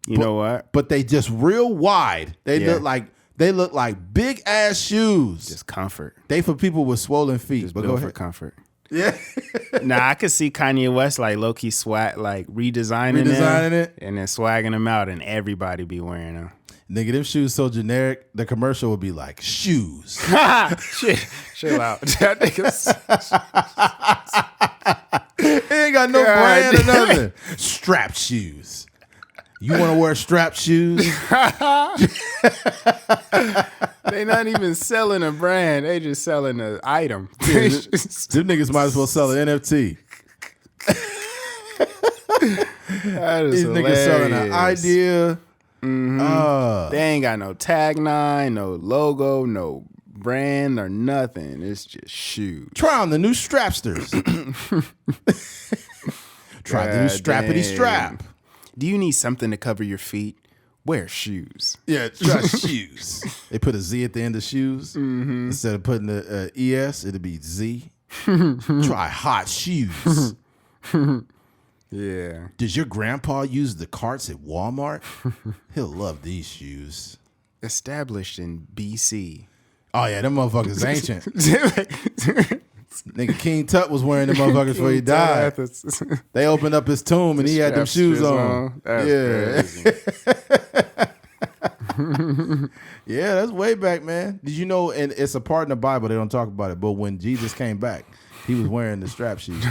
You know what? But they just real wide. They look like big ass shoes. Just comfort. They for people with swollen feet. Just but built go for ahead. comfort. Yeah. Nah, I could see Kanye West like low key swag, like redesigning it and then swagging them out, and everybody be wearing them. Nigga, them shoes so generic. The commercial would be like shoes. Shit, chill out. That nigga's It ain't got no brand or nothing. Strap shoes. You want to wear strap shoes? They not even selling a brand. They just selling an item. Them niggas might as well sell an NFT. That is These niggas selling an hilarious. idea. They ain't got no tagline, no logo, no brand or nothing. It's just shoes. Try on the new Strapsters. Try the new Strappity Strap. Do you need something to cover your feet? Wear shoes. Yeah, try shoes. They put a Z at the end of shoes. Instead of putting the ES, it'll be Z. Try hot shoes. Yeah. Does your grandpa use the carts at Walmart? He'll love these shoes. Established in BC. Oh, yeah, them motherfuckers ancient. Nigga, King Tut was wearing them motherfuckers before he died. They opened up his tomb and he had them shoes on. That's yeah. Yeah, that's way back, man. Did you know, and it's a part in the Bible, they don't talk about it, but when Jesus came back, he was wearing the strap shoes.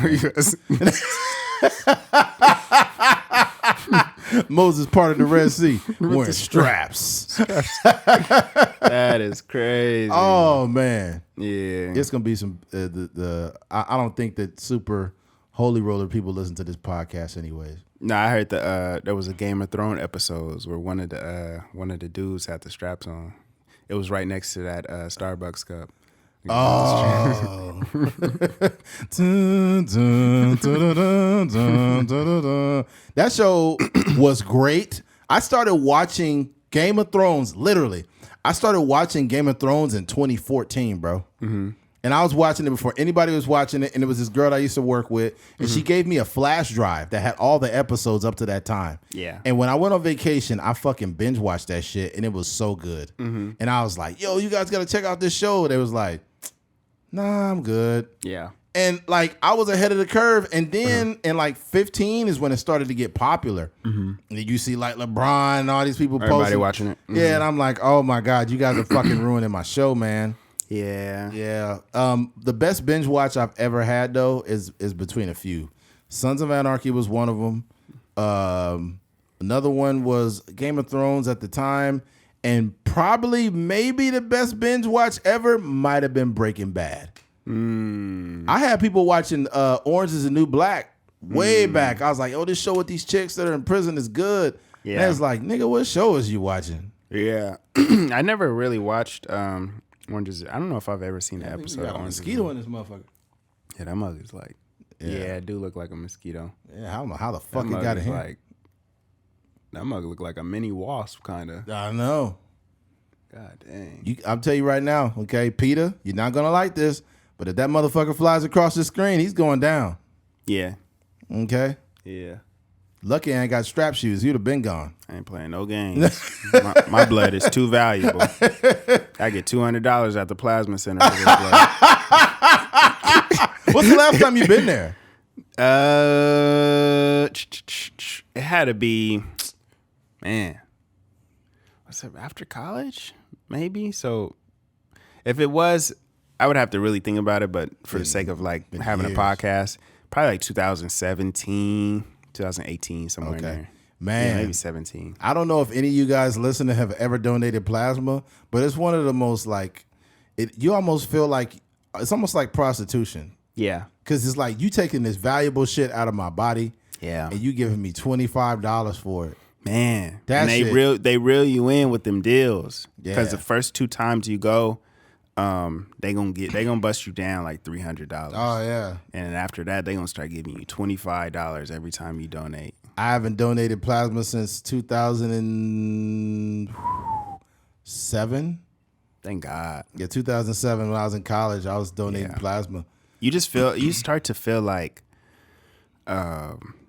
Moses parted the Red Sea wearing straps. That is crazy. Oh, man. Yeah. It's going to be some, I don't think that super holy roller people listen to this podcast anyways. No, I heard there was a Game of Thrones episodes where one of the dudes had the straps on. It was right next to that Starbucks cup. Oh. That show was great. I started watching Game of Thrones, literally. I started watching Game of Thrones in 2014, bro. And I was watching it before anybody was watching it, and it was this girl I used to work with, and she gave me a flash drive that had all the episodes up to that time. Yeah. And when I went on vacation, I fucking binge watched that shit, and it was so good. And I was like, yo, you guys got to check out this show. They was like, nah, I'm good. Yeah. And like I was ahead of the curve, and then in like 15 is when it started to get popular. And you see like LeBron and all these people Everybody posting. watching it. Yeah, and I'm like, oh my God, you guys are fucking ruining my show, man. Yeah. Yeah. The best binge watch I've ever had though is between a few. Sons of Anarchy was one of them. Another one was Game of Thrones at the time, and probably maybe the best binge watch ever might have been Breaking Bad. I had people watching Orange is the New Black way back. I was like, oh, this show with these chicks that are in prison is good. Yeah. And it's like, nigga, what show is you watching? Yeah. I never really watched Orange is. I don't know if I've ever seen an episode of Got a Orange is mosquito in this motherfucker. Yeah, that mug is like. Yeah, it do look like a mosquito. Yeah, I don't know how the fuck That it got mug in is here. like. That mug look like a mini wasp, kind of. I know. God dang. I'll tell you right now, okay, Peter, you're not gonna like this, but if that motherfucker flies across the screen, he's going down. Yeah. Okay. Yeah. Lucky I ain't got strap shoes. You'd have been gone. I ain't playing no games. my blood is too valuable. I get $200 at the plasma center for this blood. What's the last time you been there? It had to be, man. What's it, after college? Maybe. So if it was, I would have to really think about it. But for the sake of like having years. a podcast, probably like 2017, 2018, somewhere in there. Man, Yeah, maybe 17. I don't know if any of you guys listening have ever donated plasma, but it's one of the most like, you almost feel like, it's almost like prostitution. Yeah. Because it's like you taking this valuable shit out of my body, Yeah. and you giving me $25 for it. Man, That and shit. they reel you in with them deals because Yeah. the first 2 times you go, they gonna bust you down like $300. Oh yeah, And then after that, they gonna start giving you $25 every time you donate. I haven't donated plasma since 2007. Thank God. Yeah, 2007 when I was in college, I was donating Yeah. plasma. You start to feel like,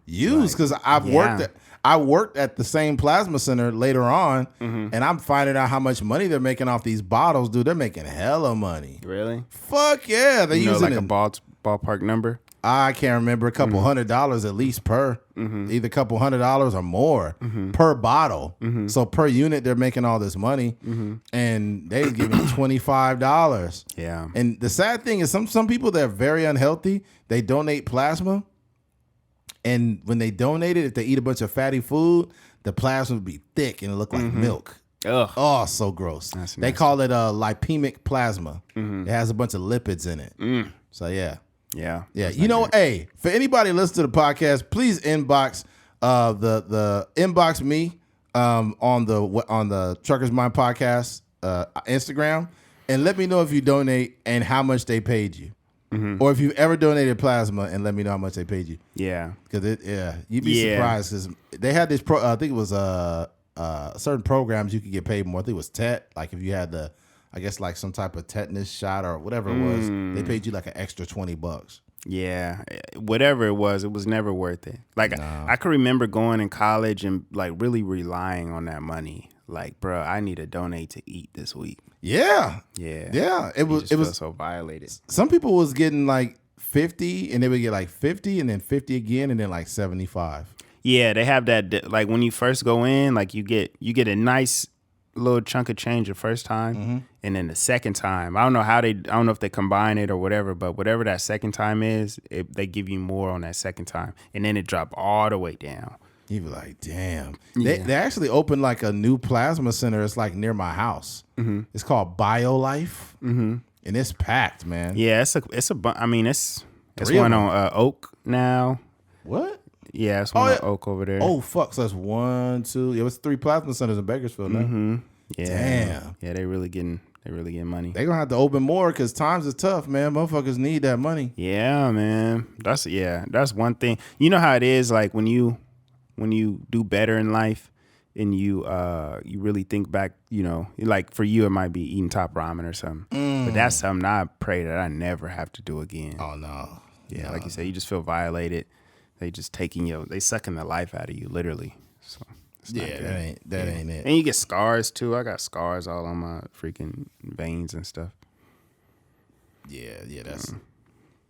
Used because yeah. I worked at the same plasma center later on, and I'm finding out how much money they're making off these bottles, dude. They're making hella money. really, Fuck yeah, they're you know, using like it. a ballpark number? I can't remember. A couple $100 at least per. Either a couple $100 or more per bottle. So per unit, they're making all this money, and they're giving $25. Yeah. And the sad thing is, some people that are very unhealthy, they donate plasma, and when they donate it, if they eat a bunch of fatty food, the plasma would be thick and it look like milk. Ugh. Oh, so gross. That's they nasty. call it lipemic plasma. It has a bunch of lipids in it. So yeah. Yeah. Yeah. You know, hey, for anybody listening to the podcast, please inbox the inbox me on the Truckers Mind podcast Instagram, and let me know if you donate and how much they paid you. Or if you've ever donated plasma, and let me know how much they paid you. Yeah. Because you'd be surprised, because they had this I think it was certain programs you could get paid more. I think it was like if you had I guess like some type of tetanus shot or whatever it was, they paid you like an extra $20. Yeah, whatever it was never worth it. Like I could remember going in college and like really relying on that money. Like, bro, I need to donate to eat this week. Yeah. It was so violated. Some people was getting like 50, and they would get like 50, and then 50 again, and then like 75. Yeah, they have that. Like when you first go in, like you get a nice little chunk of change the first time, and then the second time, I don't know if they combine it or whatever, but whatever that second time is, they give you more on that second time, and then it drop all the way down. You be like, damn. They actually opened like a new plasma center. It's like near my house. It's called BioLife, and it's packed, man. Yeah, it's one on Oak now. What? Yeah, it's one on Oak over there. Oh fuck! So that's 1, 2. Yeah, it's 3 plasma centers in Bakersfield now. Yeah. Damn. Yeah, they really getting money. They gonna have to open more because times is tough, man. Motherfuckers need that money. Yeah, man. That's one thing. You know how it is, like when you do better in life and you really think back, you know, like for you it might be eating top ramen or something. But that's something I pray that I never have to do again. Oh no. Yeah, like you said, you just feel violated. They just they sucking the life out of you, literally. So that ain't it. And you get scars too. I got scars all on my freaking veins and stuff. Yeah,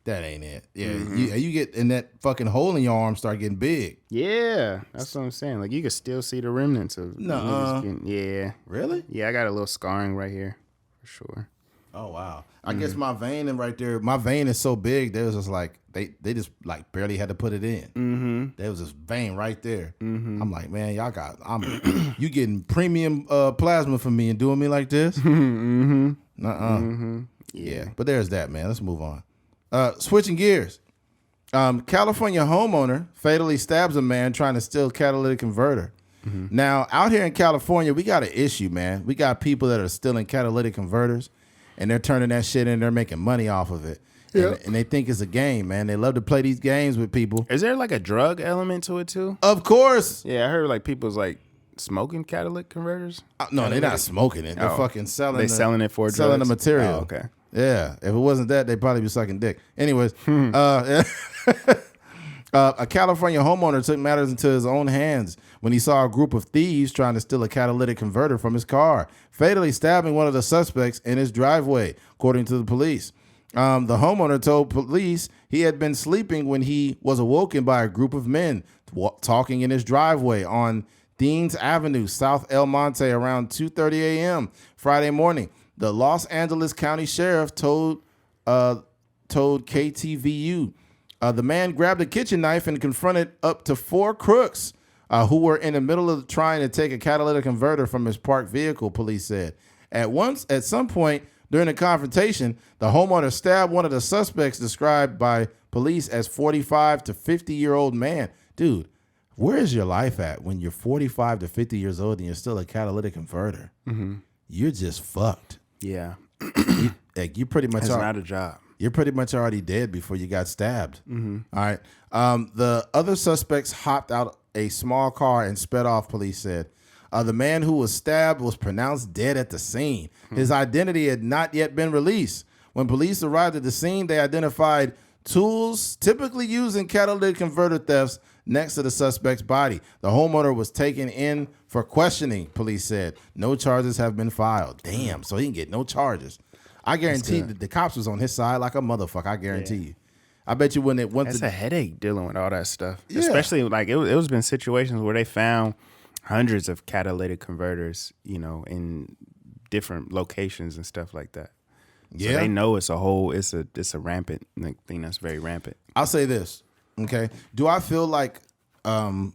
that ain't it. Yeah, you get in that fucking hole in your arm start getting big. Yeah, that's what I'm saying. Like you can still see the remnants of. Yeah. Really? Yeah, I got a little scarring right here, for sure. Oh wow. I guess my vein in right there. My vein is so big. They was just like they just like barely had to put it in. There was this vein right there. I'm like, man, you getting premium plasma from me and doing me like this? Yeah, but there's that, man. Let's move on. Switching gears. California homeowner fatally stabs a man trying to steal catalytic converter. Now, out here in California, we got an issue, man. We got people that are stealing catalytic converters, and they're turning that shit in. They're making money off of it. Yep. And they think it's a game, man. They love to play these games with people. Is there like a drug element to it too? Of course. Yeah, I heard like people's like smoking catalytic converters. No, they're not smoking it. They're fucking selling. They're selling it for drugs? Selling the material. Oh, okay. Yeah. If it wasn't that, they'd probably be sucking dick. Anyways, a California homeowner took matters into his own hands when he saw a group of thieves trying to steal a catalytic converter from his car, fatally stabbing one of the suspects in his driveway, according to the police. The homeowner told police he had been sleeping when he was awoken by a group of men talking in his driveway on Deans Avenue, South El Monte, around 2:30 a.m. Friday morning. The Los Angeles County Sheriff told KTVU the man grabbed a kitchen knife and confronted up to 4 crooks who were in the middle of trying to take a catalytic converter from his parked vehicle, police said. At some point during the confrontation, the homeowner stabbed one of the suspects described by police as 45 to 50-year-old man. Dude, where is your life at when you're 45 to 50 years old and you're still a catalytic converter? You're just fucked. Yeah. You pretty much It's not a job. You're pretty much already dead before you got stabbed. All right. The other suspects hopped out a small car and sped off, police said. The man who was stabbed was pronounced dead at the scene. His identity had not yet been released. When police arrived at the scene, they identified tools typically used in catalytic converter thefts next to the suspect's body. The homeowner was taken in for questioning, police said. No charges have been filed. Damn, so he didn't get no charges. I guarantee that the cops was on his side like a motherfucker. I guarantee you. I bet you when it went That's a headache dealing with all that stuff. Yeah. Especially like it was been situations where they found hundreds of catalytic converters, in different locations and stuff like that. So they know it's a rampant thing that's very rampant. I'll say this, okay? Do I feel like the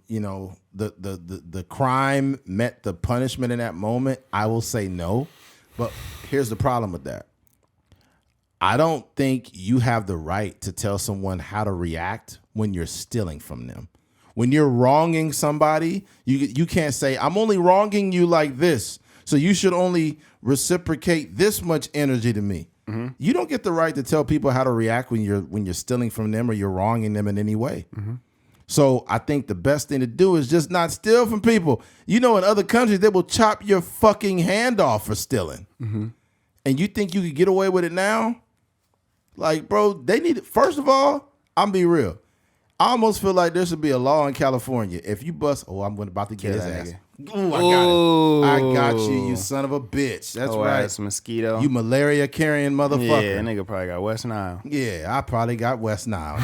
crime met the punishment in that moment? I will say no. But here's the problem with that. I don't think you have the right to tell someone how to react when you're stealing from them. When you're wronging somebody, you can't say, I'm only wronging you like this, so you should only reciprocate this much energy to me. Mm-hmm. You don't get the right to tell people how to react when you're stealing from them or you're wronging them in any way. Mm-hmm. So I think the best thing to do is just not steal from people. In other countries, they will chop your fucking hand off for stealing. Mm-hmm. And you think you could get away with it now? Like, bro, they need, first of all, I'm be real. I almost feel like there should be a law in California. If you bust, I'm about to get his ass. Ooh, I got you, you son of a bitch. That's right. Ass mosquito. You malaria carrying motherfucker. Yeah, that nigga probably got West Nile. Yeah, I probably got West Nile.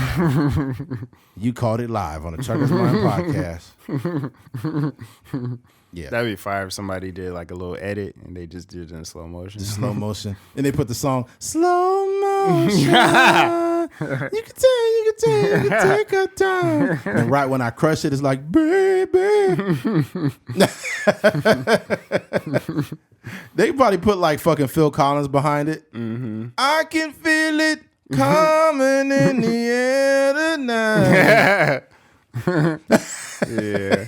You caught it live on the Truckers Mind podcast. Yeah, that'd be fire if somebody did like a little edit and they just did it in slow motion. Just slow motion, and they put the song slow motion. You can take our time. And right when I crush it, it's like, baby. They probably put like fucking Phil Collins behind it. Mm-hmm. I can feel it coming in the air tonight. Yeah.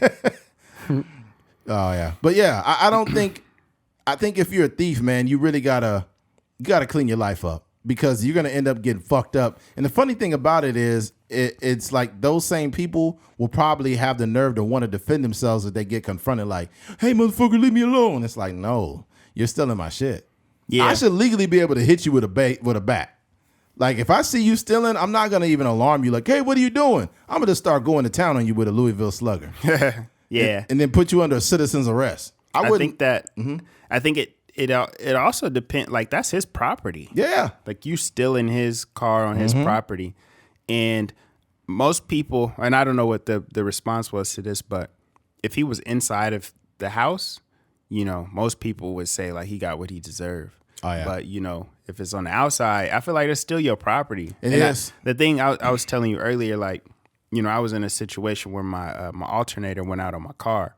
Oh yeah, but yeah, I don't think. I think if you're a thief, man, you really gotta clean your life up. Because you're going to end up getting fucked up. And the funny thing about it is, it's like those same people will probably have the nerve to want to defend themselves if they get confronted like, hey, motherfucker, leave me alone. It's like, no, you're stealing my shit. Yeah. I should legally be able to hit you with a bat. Like, if I see you stealing, I'm not going to even alarm you like, hey, what are you doing? I'm going to start going to town on you with a Louisville Slugger. Yeah. And then put you under a citizen's arrest. I think it also depends, like, that's his property. Yeah. Like, you stealing his car on his property. And most people, and I don't know what the response was to this, but if he was inside of the house, most people would say, like, he got what he deserved. Oh, yeah. But, if it's on the outside, I feel like it's still your property. It is. The thing I was telling you earlier, like, I was in a situation where my alternator went out on my car.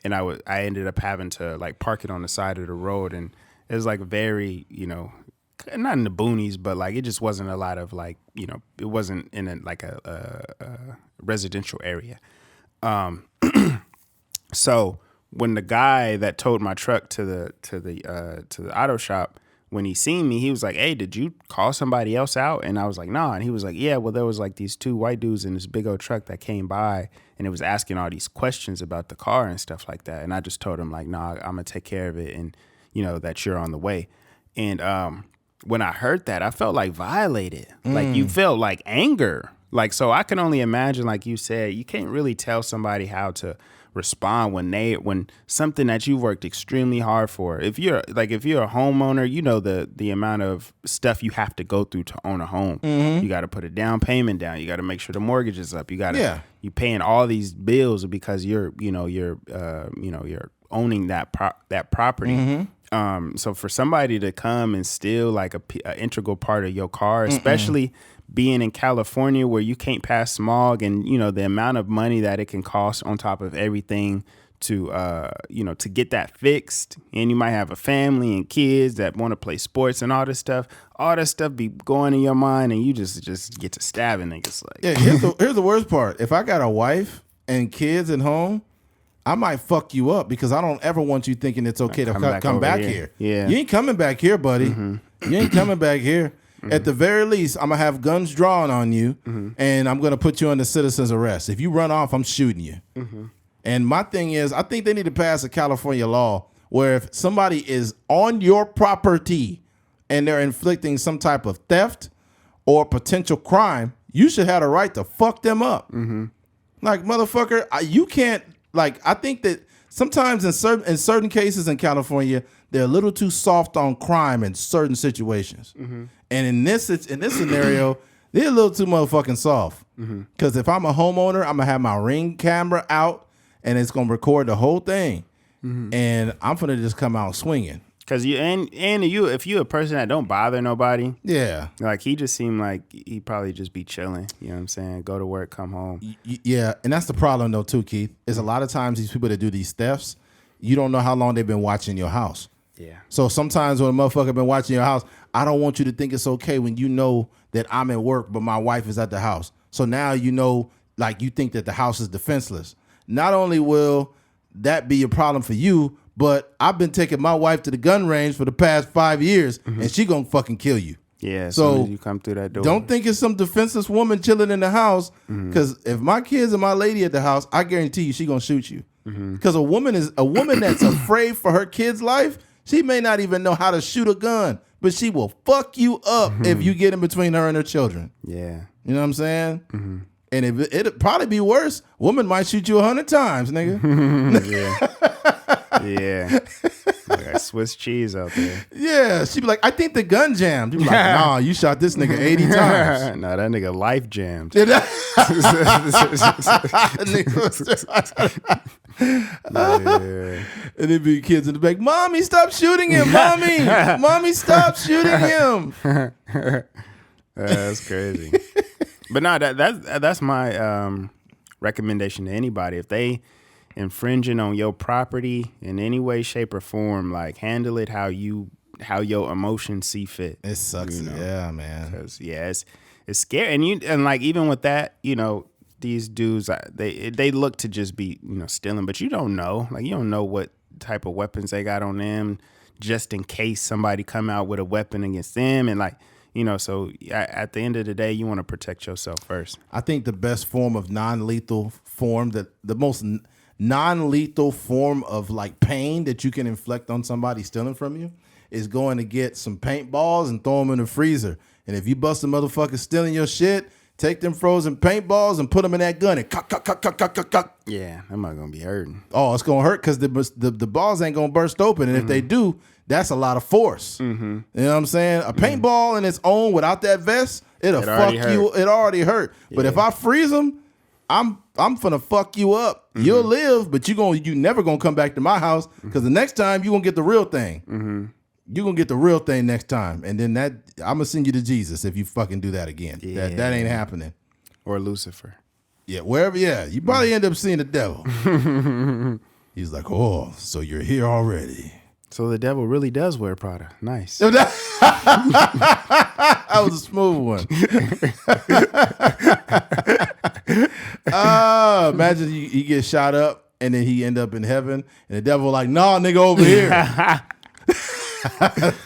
And I ended up having to like park it on the side of the road, and it was like very, not in the boonies, but like it just wasn't a lot of like, it wasn't in a residential area. So when the guy that towed my truck to the auto shop, when he seen me, he was like, hey, did you call somebody else out? And I was like, nah. And he was like, yeah, well, there was like these two white dudes in this big old truck that came by, and it was asking all these questions about the car and stuff like that. And I just told him like, nah, I'm going to take care of it, and, that you're on the way. And when I heard that, I felt like violated. Like, you felt like anger. Like, so I can only imagine, like you said, you can't really tell somebody how to respond when something that you've worked extremely hard for. If you're a homeowner, the amount of stuff you have to go through to own a home. Mm-hmm. You got to put a down payment down. You got to make sure the mortgage is up. You paying all these bills because you're owning that property. Mm-hmm. So for somebody to come and steal like a integral part of your car, especially being in California where you can't pass smog, and the amount of money that it can cost on top of everything to get that fixed, and you might have a family and kids that want to play sports and all this stuff be going in your mind, and you just get to stabbing niggas. Like, yeah, here's the worst part. If I got a wife and kids at home, I might fuck you up because I don't ever want you thinking it's okay to come back here. Yeah, you ain't coming back here, buddy. You ain't coming back here. Mm-hmm. At the very least, I'm going to have guns drawn on you, and I'm going to put you under citizen's arrest. If you run off, I'm shooting you. Mm-hmm. And my thing is, I think they need to pass a California law where if somebody is on your property and they're inflicting some type of theft or potential crime, you should have the right to fuck them up. Mm-hmm. Like, motherfucker, you can't, like, I think that sometimes in certain cases in California, they're a little too soft on crime in certain situations. Mm-hmm. And in this scenario, They're a little too motherfucking soft. Because if I'm a homeowner, I'm going to have my Ring camera out, and it's going to record the whole thing. And I'm going to just come out swinging. Because if you a person that don't bother nobody, yeah, like he just seemed like he'd probably just be chilling. You know what I'm saying? Go to work, come home. Yeah, and that's the problem though too, Keith. Is a lot of times these people that do these thefts, you don't know how long they've been watching your house. Yeah. So sometimes when a motherfucker been watching your house, I don't want you to think it's okay when you know that I'm at work, but my wife is at the house. So now you know, like you think that the house is defenseless. Not only will that be a problem for you, but I've been taking my wife to the gun range for the past 5 years, and she gonna fucking kill you. Yeah, as so soon as you come through that door. Don't think it's some defenseless woman chilling in the house, because if my kids and my lady at the house, I guarantee you she gonna shoot you. Because a woman that's afraid for her kid's life. She may not even know how to shoot a gun, but she will fuck you up if you get in between her and her children. Yeah, you know what I'm saying? And it'd probably be worse. Woman might shoot you 100 times, nigga. Yeah. Like that Swiss cheese out there. Yeah. She'd be like, I think the gun jammed. You'd be like, nah, you shot this nigga 80 times. Nah, that nigga life jammed. And there'd be kids in the back, Mommy, stop shooting him. Mommy, stop shooting him. That's crazy. But no, that's my recommendation to anybody. If they infringing on your property in any way, shape, or form, like handle it how your emotions see fit. It sucks. You know? Yeah, man. Because it's scary, and like even with that, you know, these dudes they look to just be, you know, stealing, but you don't know. Like you don't know what type of weapons they got on them, just in case somebody come out with a weapon against them, and like. You know, so at the end of the day, you want to protect yourself first. I think the best form of non-lethal form, the most non-lethal form of like pain that you can inflict on somebody stealing from you is going to get some paintballs and throw them in the freezer. And if you bust a motherfucker stealing your shit, take them frozen paintballs and put them in that gun and cock. Yeah, I'm not going to be hurting. Oh, it's going to hurt because the balls ain't going to burst open. And if they do, that's a lot of force. You know what I'm saying? A paintball in its own without that vest, it'll fuck you. It already hurt. Yeah. But if I freeze them, I'm finna fuck you up. You'll live, but you never gonna come back to my house because the next time you gonna get the real thing. You gonna get the real thing next time, and then I'm gonna send you to Jesus if you fucking do that again. Yeah. That ain't happening. Or Lucifer. Yeah, wherever. Yeah, you probably end up seeing the devil. He's like, oh, so you're here already. So the devil really does wear Prada. Nice. That was a smooth one. Imagine he get shot up and then he end up in heaven and the devil like, nah, nigga, over here.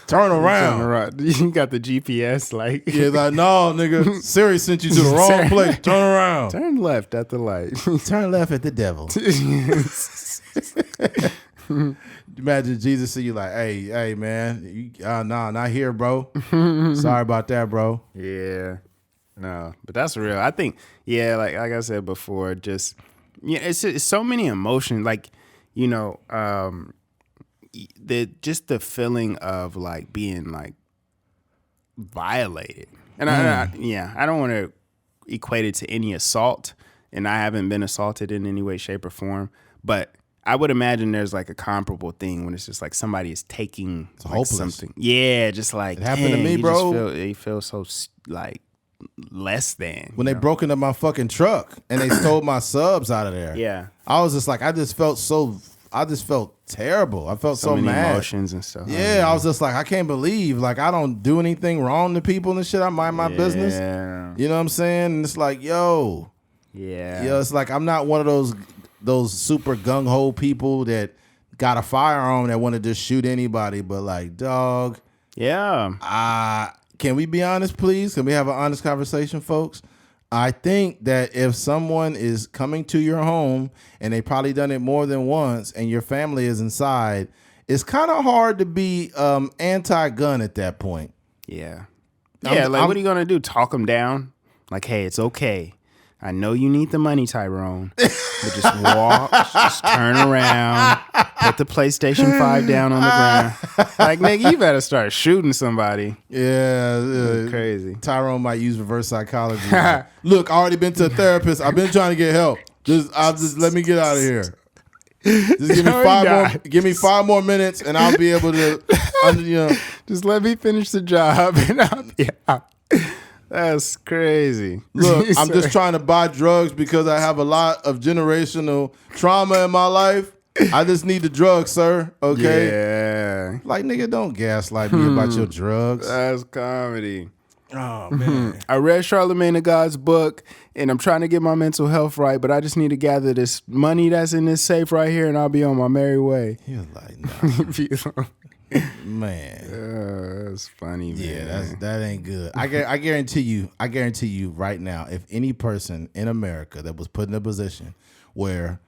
Turn around. You got the GPS like. Yeah, like, no, nigga. Siri sent you to the wrong place. Turn around. Turn left at the light. Turn left at the devil. Imagine Jesus see you like, hey, man, nah, not here, bro. Sorry about that, bro. Yeah, no, but that's real. I think, yeah, like I said before, just it's so many emotions. Like, you know, the feeling of like being like violated, and I don't want to equate it to any assault, and I haven't been assaulted in any way, shape, or form, but. I would imagine there's like a comparable thing when it's just like somebody is taking like something. Yeah, just like it happened to me, bro. You feel so like less than. When they broke into my fucking truck and they stole my subs out of there. Yeah, I was just like, I just felt terrible. I felt so many mad. Emotions and stuff. Yeah, I was just like, I can't believe like I don't do anything wrong to people and shit. I mind my business. You know what I'm saying? And it's like, yo, it's like I'm not one of those super gung-ho people that got a firearm that want to just shoot anybody, but like, dog. Yeah. Can we be honest, please? Can we have an honest conversation, folks? I think that if someone is coming to your home and they probably done it more than once and your family is inside, it's kind of hard to be anti-gun at that point. Yeah. Yeah, what are you going to do? Talk them down? Like, hey, it's okay. I know you need the money, Tyrone, but just walk, just turn around, put the PlayStation 5 down on the ground. Like, nigga, you better start shooting somebody. Yeah. Crazy. Tyrone might use reverse psychology. Look, I already been to a therapist. I've been trying to get help. Just let me get out of here. Just give me 5 more minutes and I'll be able to, Just let me finish the job and I'll be out. That's crazy. Look, I'm just trying to buy drugs because I have a lot of generational trauma in my life. I just need the drugs, sir. Okay? Yeah. Like, nigga, don't gaslight me about your drugs. That's comedy. Oh, man. I read Charlemagne the God's book, and I'm trying to get my mental health right, but I just need to gather this money that's in this safe right here, and I'll be on my merry way. He was like, nah. Man, that's funny, man. Yeah, that ain't good. I guarantee you right now, if any person in America that was put in a position where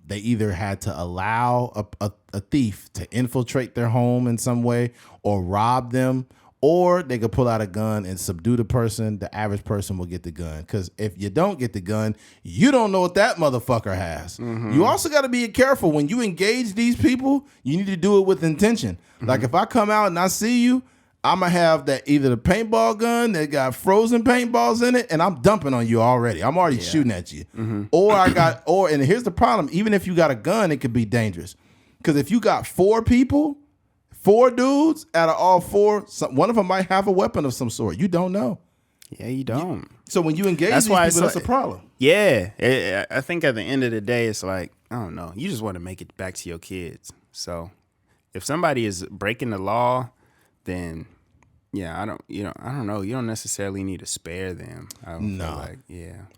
they either had to allow a thief to infiltrate their home in some way or rob them, or they could pull out a gun and subdue the person, the average person will get the gun. Because if you don't get the gun, you don't know what that motherfucker has. Mm-hmm. You also got to be careful. When you engage these people, you need to do it with intention. Mm-hmm. Like if I come out and I see you, I'm going to have that either the paintball gun that got frozen paintballs in it, and I'm dumping on you already. I'm already shooting at you. Mm-hmm. And here's the problem. Even if you got a gun, it could be dangerous. Because if you got 4 people, 4 dudes out of all 4, one of them might have a weapon of some sort. You don't know. Yeah, you don't. So when you engage these people, that's a problem. Yeah. I think at the end of the day, it's like, I don't know. You just want to make it back to your kids. So if somebody is breaking the law, then I don't know. You don't necessarily need to spare them. I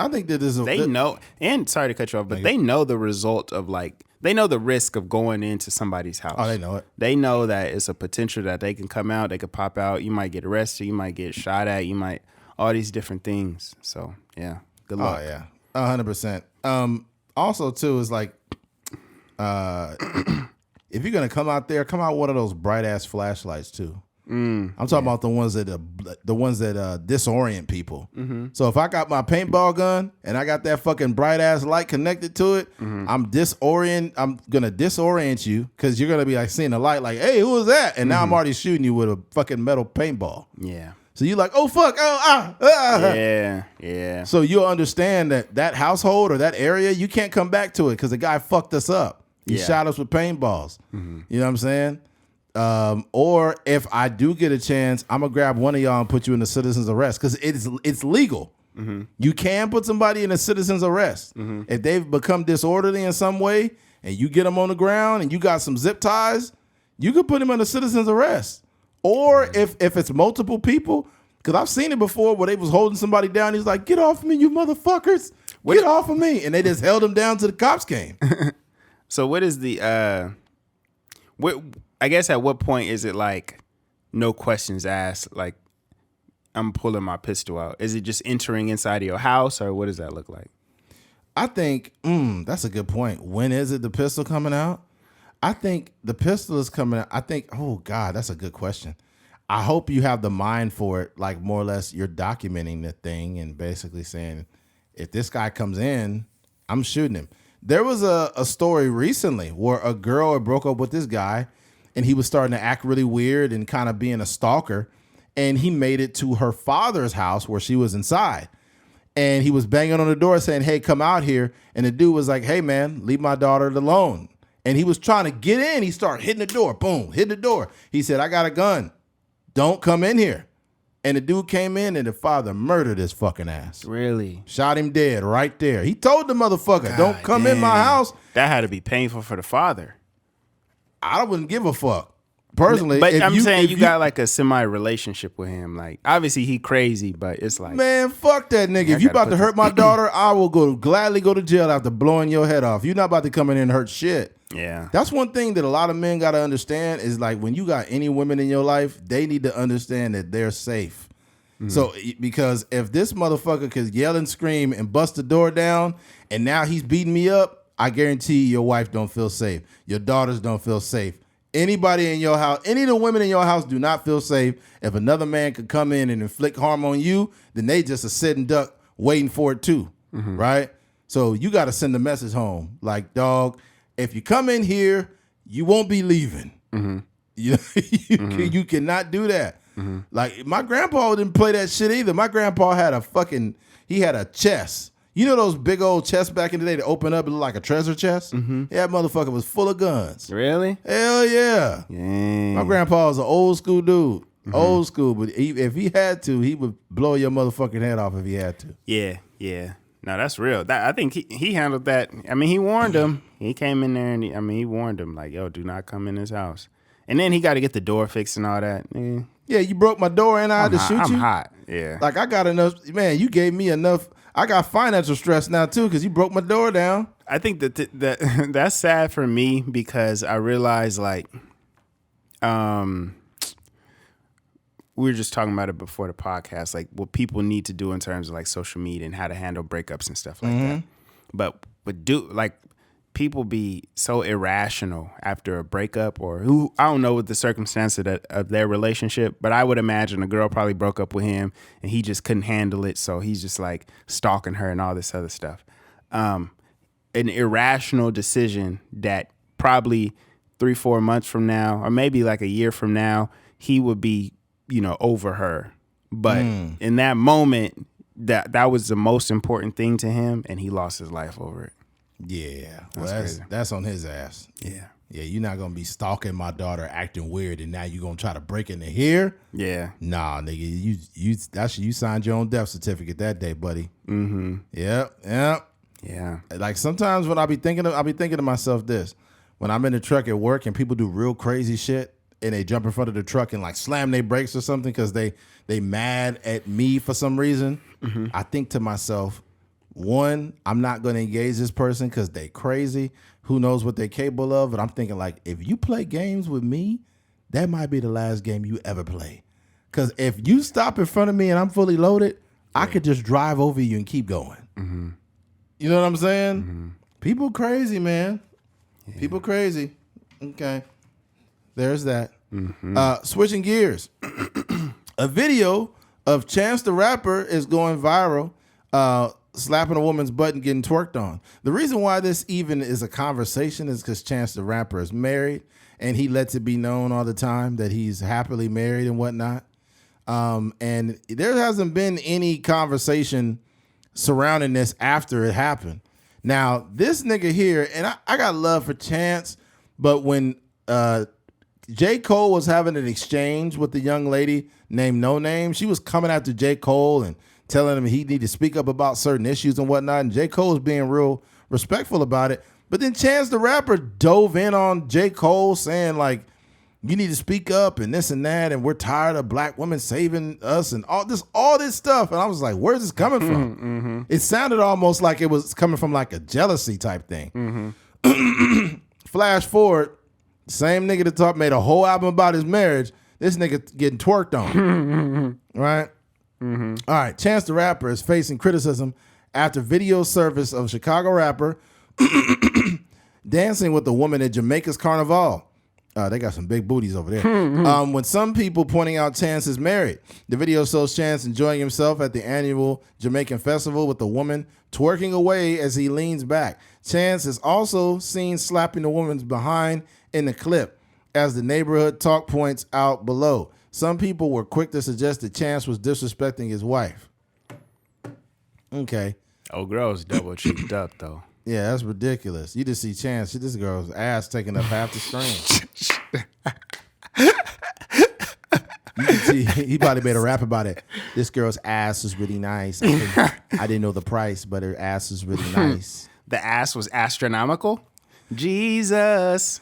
think that they know, and sorry to cut you off, but they know the result of they know the risk of going into somebody's house. Oh, they know it. They know that it's a potential that they can come out, they could pop out. You might get arrested. You might get shot at. You might, all these different things. So, yeah, good luck. Oh, yeah, 100%. Also, too, is like, if you're going to come out there, come out one of those bright-ass flashlights, too. I'm talking about the ones that disorient people. Mm-hmm. So if I got my paintball gun and I got that fucking bright ass light connected to it, mm-hmm. I'm gonna disorient you because you're gonna be like seeing the light, like, hey, who was that? And now I'm already shooting you with a fucking metal paintball. Yeah. So you're like, oh fuck, Yeah. So you'll understand that household or that area, you can't come back to it because the guy fucked us up. He shot us with paintballs. Mm-hmm. You know what I'm saying? Or if I do get a chance, I'm gonna grab one of y'all and put you in a citizen's arrest because it's legal. Mm-hmm. You can put somebody in a citizen's arrest if they've become disorderly in some way, and you get them on the ground and you got some zip ties. You could put them in a citizen's arrest. Or if it's multiple people, because I've seen it before where they was holding somebody down. He's like, "Get off me, you motherfuckers! Get off of me!" And they just held him down till the cops came. So what is the I guess at what point is it like no questions asked? Like I'm pulling my pistol out. Is it just entering inside of your house, or what does that look like? I think that's a good point. When is it the pistol coming out? I think the pistol is coming out. I think, oh God, that's a good question. I hope you have the mind for it. Like more or less, you're documenting the thing and basically saying, if this guy comes in, I'm shooting him. There was a story recently where a girl had broke up with this guy. And he was starting to act really weird and kind of being a stalker. And he made it to her father's house where she was inside. And he was banging on the door saying, hey, come out here. And the dude was like, hey, man, leave my daughter alone. And he was trying to get in. He started hitting the door. Boom, hit the door. He said, I got a gun. Don't come in here. And the dude came in and the father murdered his fucking ass. Really? Shot him dead right there. He told the motherfucker, don't come in my house. That had to be painful for the father. I wouldn't give a fuck personally. But I'm saying you got like a semi relationship with him. Like obviously he crazy, but it's like, man, fuck that nigga. If you about to hurt my daughter, I will gladly go to jail after blowing your head off. You're not about to come in and hurt shit. Yeah. That's one thing that a lot of men got to understand is like when you got any women in your life, they need to understand that they're safe. Mm-hmm. So because if this motherfucker could yell and scream and bust the door down and now he's beating me up, I guarantee your wife don't feel safe. Your daughters don't feel safe. Anybody in your house, any of the women in your house do not feel safe. If another man could come in and inflict harm on you, then they just a sitting duck waiting for it too. right? So you got to send a message home like, dog, if you come in here, you won't be leaving. You cannot do that. Like my grandpa didn't play that shit either. My grandpa had he had a chest. You know those big old chests back in the day that open up and look like a treasure chest? That motherfucker was full of guns. Really? Hell yeah. Dang. My grandpa was an old school dude. Old school, but if he had to, he would blow your motherfucking head off if he had to. Yeah. No, that's real. I think he handled that. I mean, he warned him. He came in there and he warned him like, yo, do not come in this house. And then he got to get the door fixed and all that. Yeah, you broke my door and I had to shoot you. I'm hot. Yeah. Like I got enough, man, you gave me enough. I got financial stress now too because you broke my door down. I think that that's sad for me because I realized like, we were just talking about it before the podcast, like what people need to do in terms of like social media and how to handle breakups and stuff like that. But people be so irrational after a breakup or I don't know what the circumstance of their relationship, but I would imagine a girl probably broke up with him and he just couldn't handle it. So he's just like stalking her and all this other stuff. An irrational decision that probably 3-4 months from now, or maybe like a year from now, he would be, over her. But in that moment, that was the most important thing to him, and he lost his life over it. Yeah. Well, that's on his ass. Yeah. Yeah, you're not going to be stalking my daughter acting weird, and now you're going to try to break into here? Yeah. Nah, nigga, you signed your own death certificate that day, buddy. Yep. Yeah. Like sometimes when I'll be thinking to myself this, when I'm in the truck at work and people do real crazy shit, and they jump in front of the truck and like slam their brakes or something because they mad at me for some reason. I think to myself, one, I'm not going to engage this person because they crazy. Who knows what they're capable of? But I'm thinking like, if you play games with me, that might be the last game you ever play. Because if you stop in front of me and I'm fully loaded, I could just drive over you and keep going. You know what I'm saying? People crazy, man. Yeah. People crazy. Okay. There's that. Switching gears. A video of Chance the Rapper is going viral, slapping a woman's butt and getting twerked on. The reason why this even is a conversation is because Chance the Rapper is married, and he lets it be known all the time that he's happily married and whatnot. And there hasn't been any conversation surrounding this after it happened. Now, this nigga here, and I got love for Chance, but when J. Cole was having an exchange with the young lady named No Name, she was coming after J. Cole and telling him he needed to speak up about certain issues and whatnot, and J. Cole was being real respectful about it. But then Chance the Rapper dove in on J. Cole saying, like, you need to speak up and this and that, and we're tired of black women saving us and all this stuff. And I was like, where's this coming from? It sounded almost like it was coming from like a jealousy type thing. Flash forward, same nigga that made a whole album about his marriage, this nigga getting twerked on. Right? All right, Chance the Rapper is facing criticism after video service of Chicago rapper dancing with a woman at Jamaica's Carnival. They got some big booties over there. When some people pointing out Chance is married. The video shows Chance enjoying himself at the annual Jamaican festival with the woman twerking away as he leans back. Chance is also seen slapping the woman's behind in the clip, as the neighborhood talk points out below. Some people were quick to suggest that Chance was disrespecting his wife. Okay. Oh, girl's double cheeked up though. Yeah, that's ridiculous. You just see Chance, this girl's ass taking up half the screen. You can see he probably made a rap about it. This girl's ass is really nice. I didn't know the price, but her ass is really nice. The ass was astronomical? Jesus.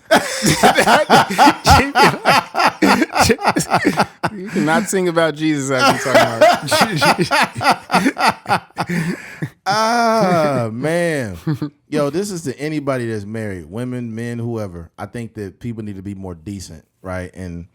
You cannot sing about Jesus after talking about man. Yo, this is to anybody that's married, women, men, whoever. I think that people need to be more decent, right? And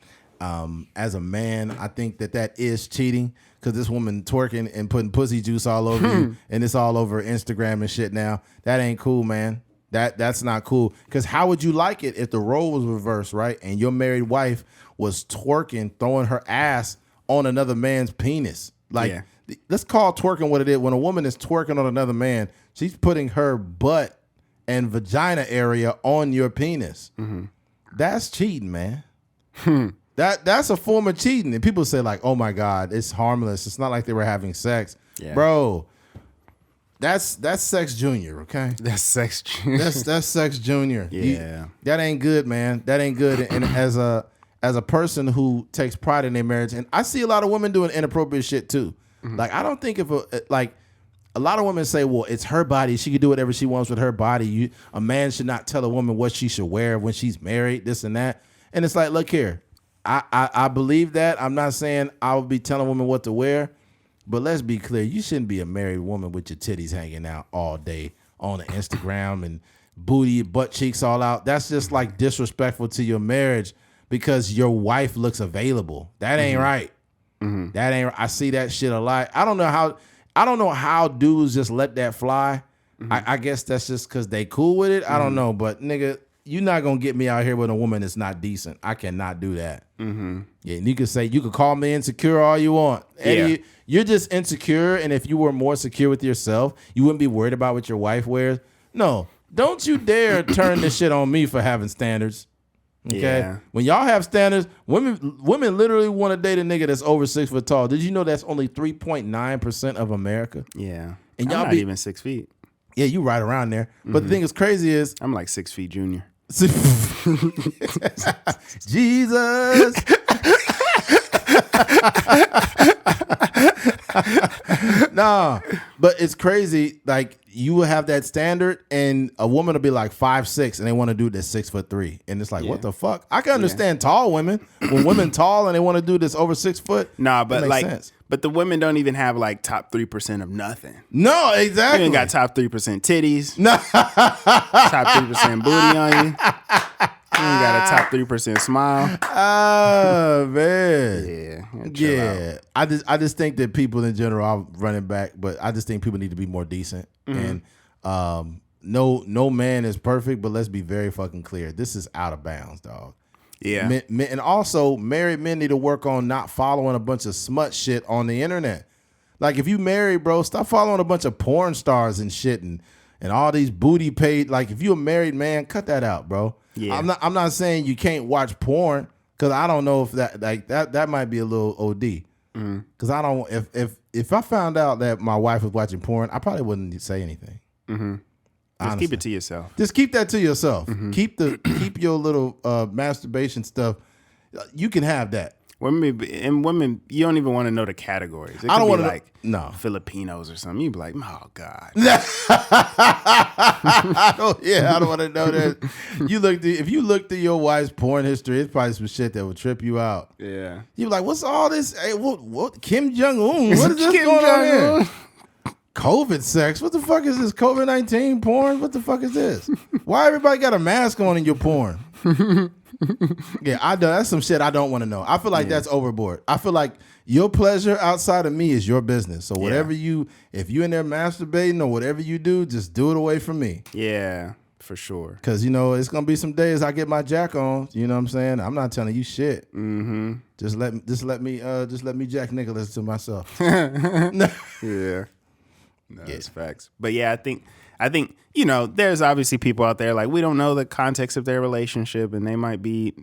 as a man, I think that is cheating, because this woman twerking and putting pussy juice all over you, and it's all over Instagram and shit now. That ain't cool, man. That's not cool. Because how would you like it if the role was reversed, right? And your married wife was twerking, throwing her ass on another man's penis. Like, let's call twerking what it is. When a woman is twerking on another man, she's putting her butt and vagina area on your penis. Mm-hmm. That's cheating, man. That's a form of cheating. And people say like, oh my God, it's harmless. It's not like they were having sex. Yeah. Bro, that's sex junior, okay? That's sex junior. That's sex junior. Yeah. That ain't good, man. That ain't good. And as a person who takes pride in their marriage, and I see a lot of women doing inappropriate shit too. Mm-hmm. Like, I don't think a lot of women say, well, it's her body. She can do whatever she wants with her body. A man should not tell a woman what she should wear when she's married, this and that. And it's like, look here. I believe that. I'm not saying I would be telling women what to wear. But let's be clear. You shouldn't be a married woman with your titties hanging out all day on the Instagram and butt cheeks all out. That's just like disrespectful to your marriage because your wife looks available. That ain't right. Mm-hmm. That ain't. I see that shit a lot. I don't know how dudes just let that fly. Mm-hmm. I guess that's just because they cool with it. I don't know, but nigga, you're not gonna get me out here with a woman that's not decent. I cannot do that. Mm-hmm. Yeah, and you could call me insecure all you want. Eddie, you're just insecure, and if you were more secure with yourself, you wouldn't be worried about what your wife wears. No, don't you dare turn this shit on me for having standards. Okay, when y'all have standards, women literally want to date a nigga that's over 6 foot tall. Did you know that's only 3.9% of America? Yeah, and y'all not even 6 feet. Yeah, you right around there. But the thing that's crazy is I'm like 6 feet junior. Jesus. Nah, but it's crazy. Like, you will have that standard, and a woman will be like 5'6", and they want to do this 6'3", and it's like, what the fuck? I can understand tall women. When women tall and they want to do this over 6 foot. Nah, but like, sense. But the women don't even have like top 3% of nothing. No, exactly. You ain't got top 3% titties. No, top 3% booty on you. You ain't got a top 3% smile. Oh man, yeah. I just think that people in general, I'll run it back, but I just think people need to be more decent. Mm-hmm. And no man is perfect, but let's be very fucking clear. This is out of bounds, dog. Yeah. And also, married men need to work on not following a bunch of smut shit on the internet. Like, if you married, bro, stop following a bunch of porn stars and shit and all these booty paid. Like, if you're a married man, cut that out, bro. Yeah. I'm not saying you can't watch porn, because I don't know if that might be a little OD. Because I don't, if I found out that my wife was watching porn, I probably wouldn't say anything. Mm-hmm. Just keep it to yourself. Just keep that to yourself. Mm-hmm. Keep your little masturbation stuff. You can have that. Women, you don't even want to know the categories. It I don't want to like Filipinos or something. You'd be like, oh God. I don't want to know that. If you look through your wife's porn history, it's probably some shit that would trip you out. Yeah. You're like, what's all this? Hey, what Kim Jong-un? What is this going on here? COVID sex? What the fuck is this? COVID-19 porn? What the fuck is this? Why everybody got a mask on in your porn? Yeah, that's some shit I don't want to know. I feel like that's overboard. I feel like your pleasure outside of me is your business. So whatever if you in there masturbating or whatever you do, just do it away from me. Yeah, for sure. Because, it's going to be some days I get my jack on. You know what I'm saying? I'm not telling you shit. Mm-hmm. Just let me Jack Nicholas to myself. Yeah. No, it's facts. But yeah, I think there's obviously people out there, like, we don't know the context of their relationship, and they might be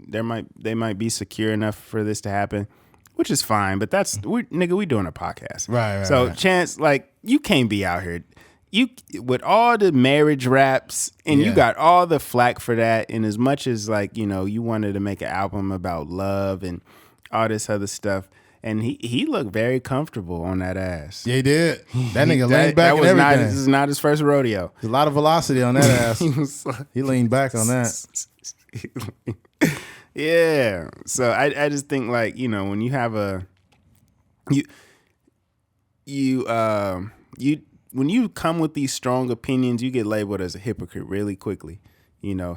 secure enough for this to happen, which is fine. But we doing a podcast, right? So right. Chance, like, you can't be out here, you with all the marriage raps, and you got all the flack for that. And as much as, like, you wanted to make an album about love and all this other stuff. And he looked very comfortable on that ass. Yeah, he did. That nigga leaned back and everything. This is not his first rodeo. There's a lot of velocity on that ass. He leaned back on that. Yeah. So I just think, like, when you have when you come with these strong opinions, you get labeled as a hypocrite really quickly.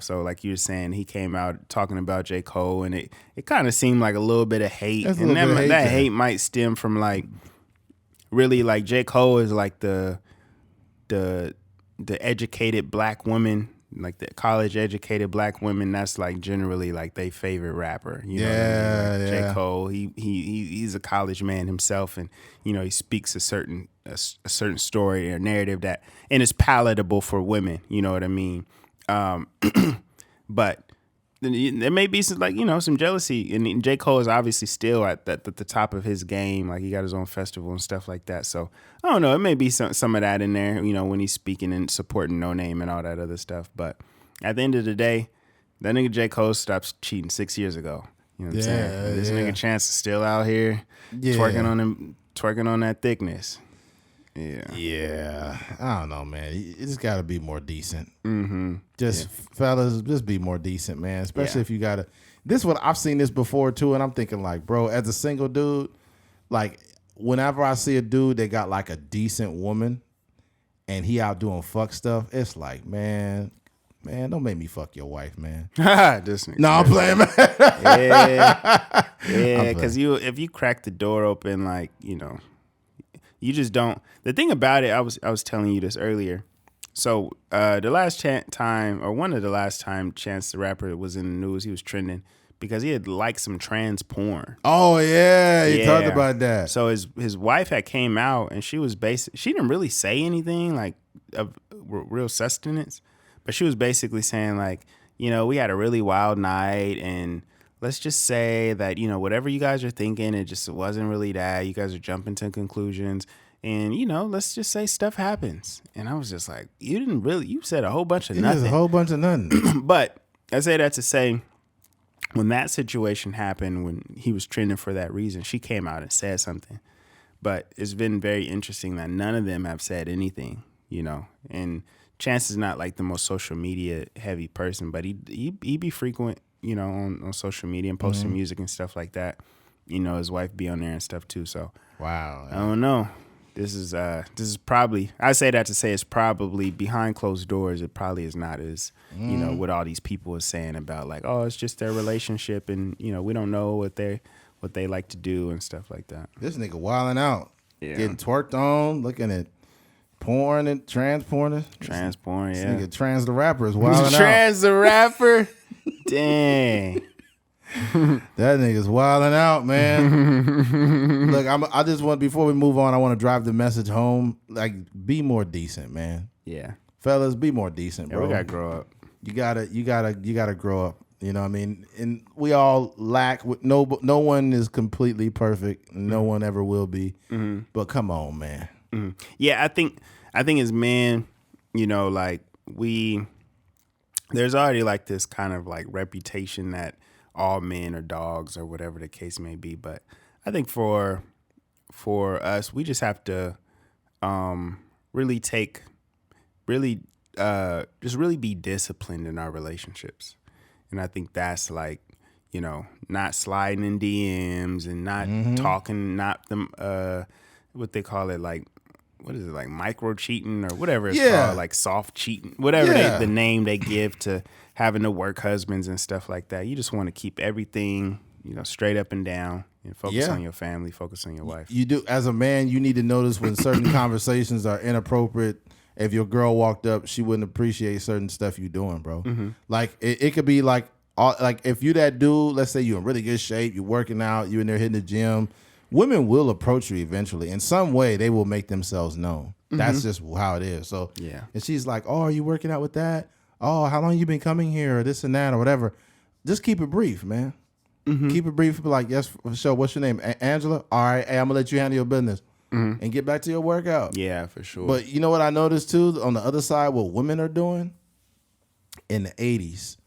So like you were saying, he came out talking about J. Cole, and it kind of seemed like a little bit of hate. And that hate might stem from, like, really, like, J. Cole is like the educated black woman like the college educated black women, that's like generally like their favorite rapper. You know what I mean? Like J. Cole, he's a college man himself, and you know, he speaks a certain story or narrative that, and it's palatable for women. You know what I mean? But there may be some, like, you know, some jealousy, and J. Cole is obviously still at the top of his game. Like, he got his own festival and stuff like that. So I don't know. It may be some of that in there, you know, when he's speaking and supporting No Name and all that other stuff. But at the end of the day, that nigga J. Cole stopped cheating 6 years ago. You know what I'm saying? This nigga Chance is still out here twerking on that thickness. Yeah. I don't know, man. You just got to be more decent. Fellas, just be more decent, man. Especially if you got to. This is what I've seen this before too, and I'm thinking like, bro, as a single dude, like whenever I see a dude that got like a decent woman, and he out doing fuck stuff, it's like, man, don't make me fuck your wife, man. I'm playing, man. Because if you crack the door open, like, you know. You just don't. The thing about it, I was telling you this earlier. So the last time, or one of the last time Chance the Rapper was in the news, he was trending because he had liked some trans porn. Oh yeah, he talked about that. So his wife had came out, and she was she didn't really say anything like of real sustenance, but she was basically saying like, you know, we had a really wild night, and let's just say that, you know, whatever you guys are thinking, it wasn't really that. You guys are jumping to conclusions. And, you know, let's just say stuff happens. And I was just like, you said a whole bunch of nothing. A whole bunch of nothing. But I say that to say, when that situation happened, when he was trending for that reason, she came out and said something. But it's been very interesting that none of them have said anything, you know. And Chance is not like the most social media heavy person, but he be frequent, you know, on social media and posting music and stuff like that. You know, his wife be on there and stuff too. So wow, I don't know. This is probably, I say that to say it's probably behind closed doors. It probably is not as, you know, what all these people are saying about like, oh, it's just their relationship, and you know, we don't know what they like to do and stuff like that. This nigga wilding out, getting twerked on, looking at porn and trans porn. Trans porn, this nigga Trans the Rapper is wilding out. Trans the Rapper, dang. That nigga's wilding out, man. Look, I just want, before we move on, I want to drive the message home. Like, be more decent, man. Yeah, fellas, be more decent, bro. We gotta grow up. You gotta grow up. You know what I mean? And we all lack. No one is completely perfect. No one ever will be. But come on, man. Yeah, I think as men, you know, like there's already like this kind of like reputation that all men are dogs or whatever the case may be. But I think for us, we just have to really be disciplined in our relationships. And I think that's like, you know, not sliding in DMs and not talking, not them, what they call it, like, what is it, like micro cheating or whatever it's called, like soft cheating, whatever the name they give to having to work husbands and stuff like that. You just want to keep everything, you know, straight up and down and focus on your family, focus on your wife. You do, as a man, you need to notice when certain conversations are inappropriate. If your girl walked up, she wouldn't appreciate certain stuff you doing, bro. Like it could be like if you that dude, let's say you're in really good shape, you're working out, you're in there hitting the gym, women will approach you eventually. In some way, they will make themselves known. That's just how it is. So and she's like, oh, are you working out with that? Oh, how long you been coming here, or this and that, or whatever. Just keep it brief, man. Keep it brief. Be like, yes, for sure. What's your name? Angela? All right, hey, I'm gonna let you handle your business. And get back to your workout. Yeah, for sure. But you know what I noticed too, on the other side, what women are doing in the 80s.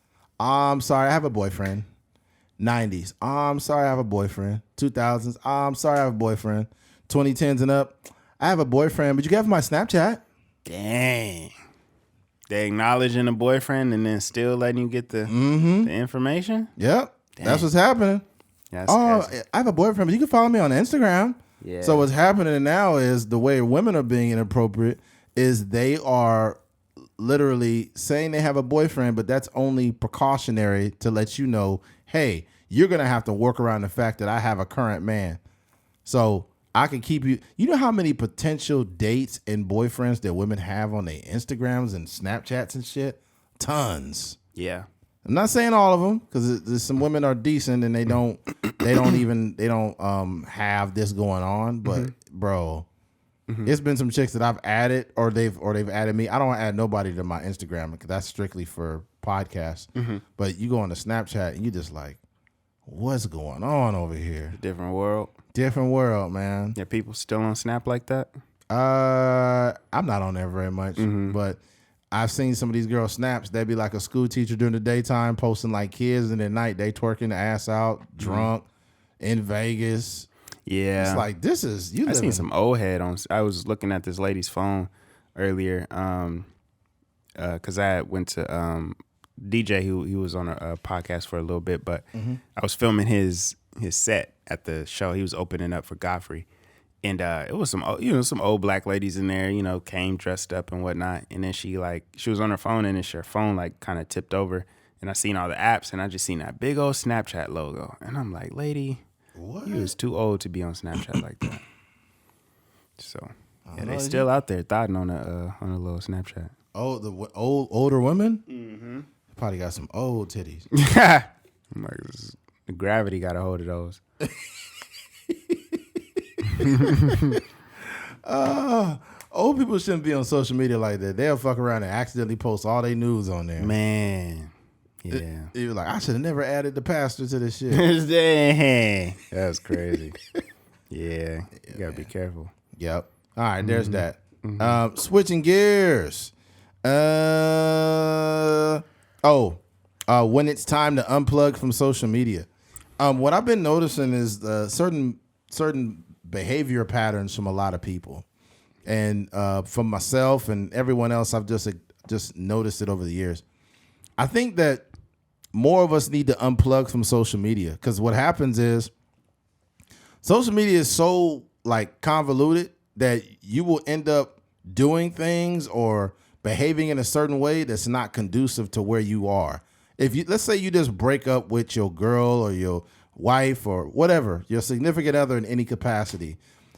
I'm sorry, I have a boyfriend. 90s. I'm sorry, I have a boyfriend. 2000s. I'm sorry, I have a boyfriend. 2010s and up. I have a boyfriend, but you got my Snapchat. Dang. They acknowledging a boyfriend and then still letting you get the information? Yep. Dang. That's what's happening. I have a boyfriend, but you can follow me on Instagram. Yeah. So what's happening now is the way women are being inappropriate is they are literally saying they have a boyfriend, but that's only precautionary to let you know, hey, you're going to have to work around the fact that I have a current man. So I can keep you. You know how many potential dates and boyfriends that women have on their Instagrams and Snapchats and shit? Tons. Yeah. I'm not saying all of them because some women are decent and they don't have this going on. But bro, it's been some chicks that I've added or they've added me. I don't add nobody to my Instagram because that's strictly for podcasts. But you go on to Snapchat and you just like, what's going on over here? Different world. Different world, man. Yeah, people still on Snap like that? I'm not on there very much, but I've seen some of these girls' snaps. They'd be like a school teacher during the daytime posting like kids, and at night they twerking the ass out, drunk, in Vegas. Yeah. It's like, this is, I seen some old head on, I was looking at this lady's phone earlier, because I went to DJ, he was on a podcast for a little bit, but I was filming his set at the show. He was opening up for Godfrey. And it was some old black ladies in there, came dressed up and whatnot. And then she was on her phone, and her phone like kind of tipped over. And I seen all the apps, and I just seen that big old Snapchat logo. And I'm like, lady, what? You was too old to be on Snapchat like that. So yeah, they still out there thotting on a little Snapchat. Oh, the older women? Mm-hmm. Probably got some old titties. I'm like, the gravity got a hold of those. Old people shouldn't be on social media like that. They'll fuck around and accidentally post all their news on there. Man. Yeah. You're like, I should have never added the pastor to this shit. That's crazy. Yeah. You gotta be careful. Yep. All right, there's that. Switching gears. When it's time to unplug from social media. What I've been noticing is certain behavior patterns from a lot of people, and from myself and everyone else. I've just noticed it over the years. I think that more of us need to unplug from social media, because what happens is social media is so like convoluted that you will end up doing things or behaving in a certain way that's not conducive to where you are. Let's say you just break up with your girl or your wife or whatever, your significant other in any capacity,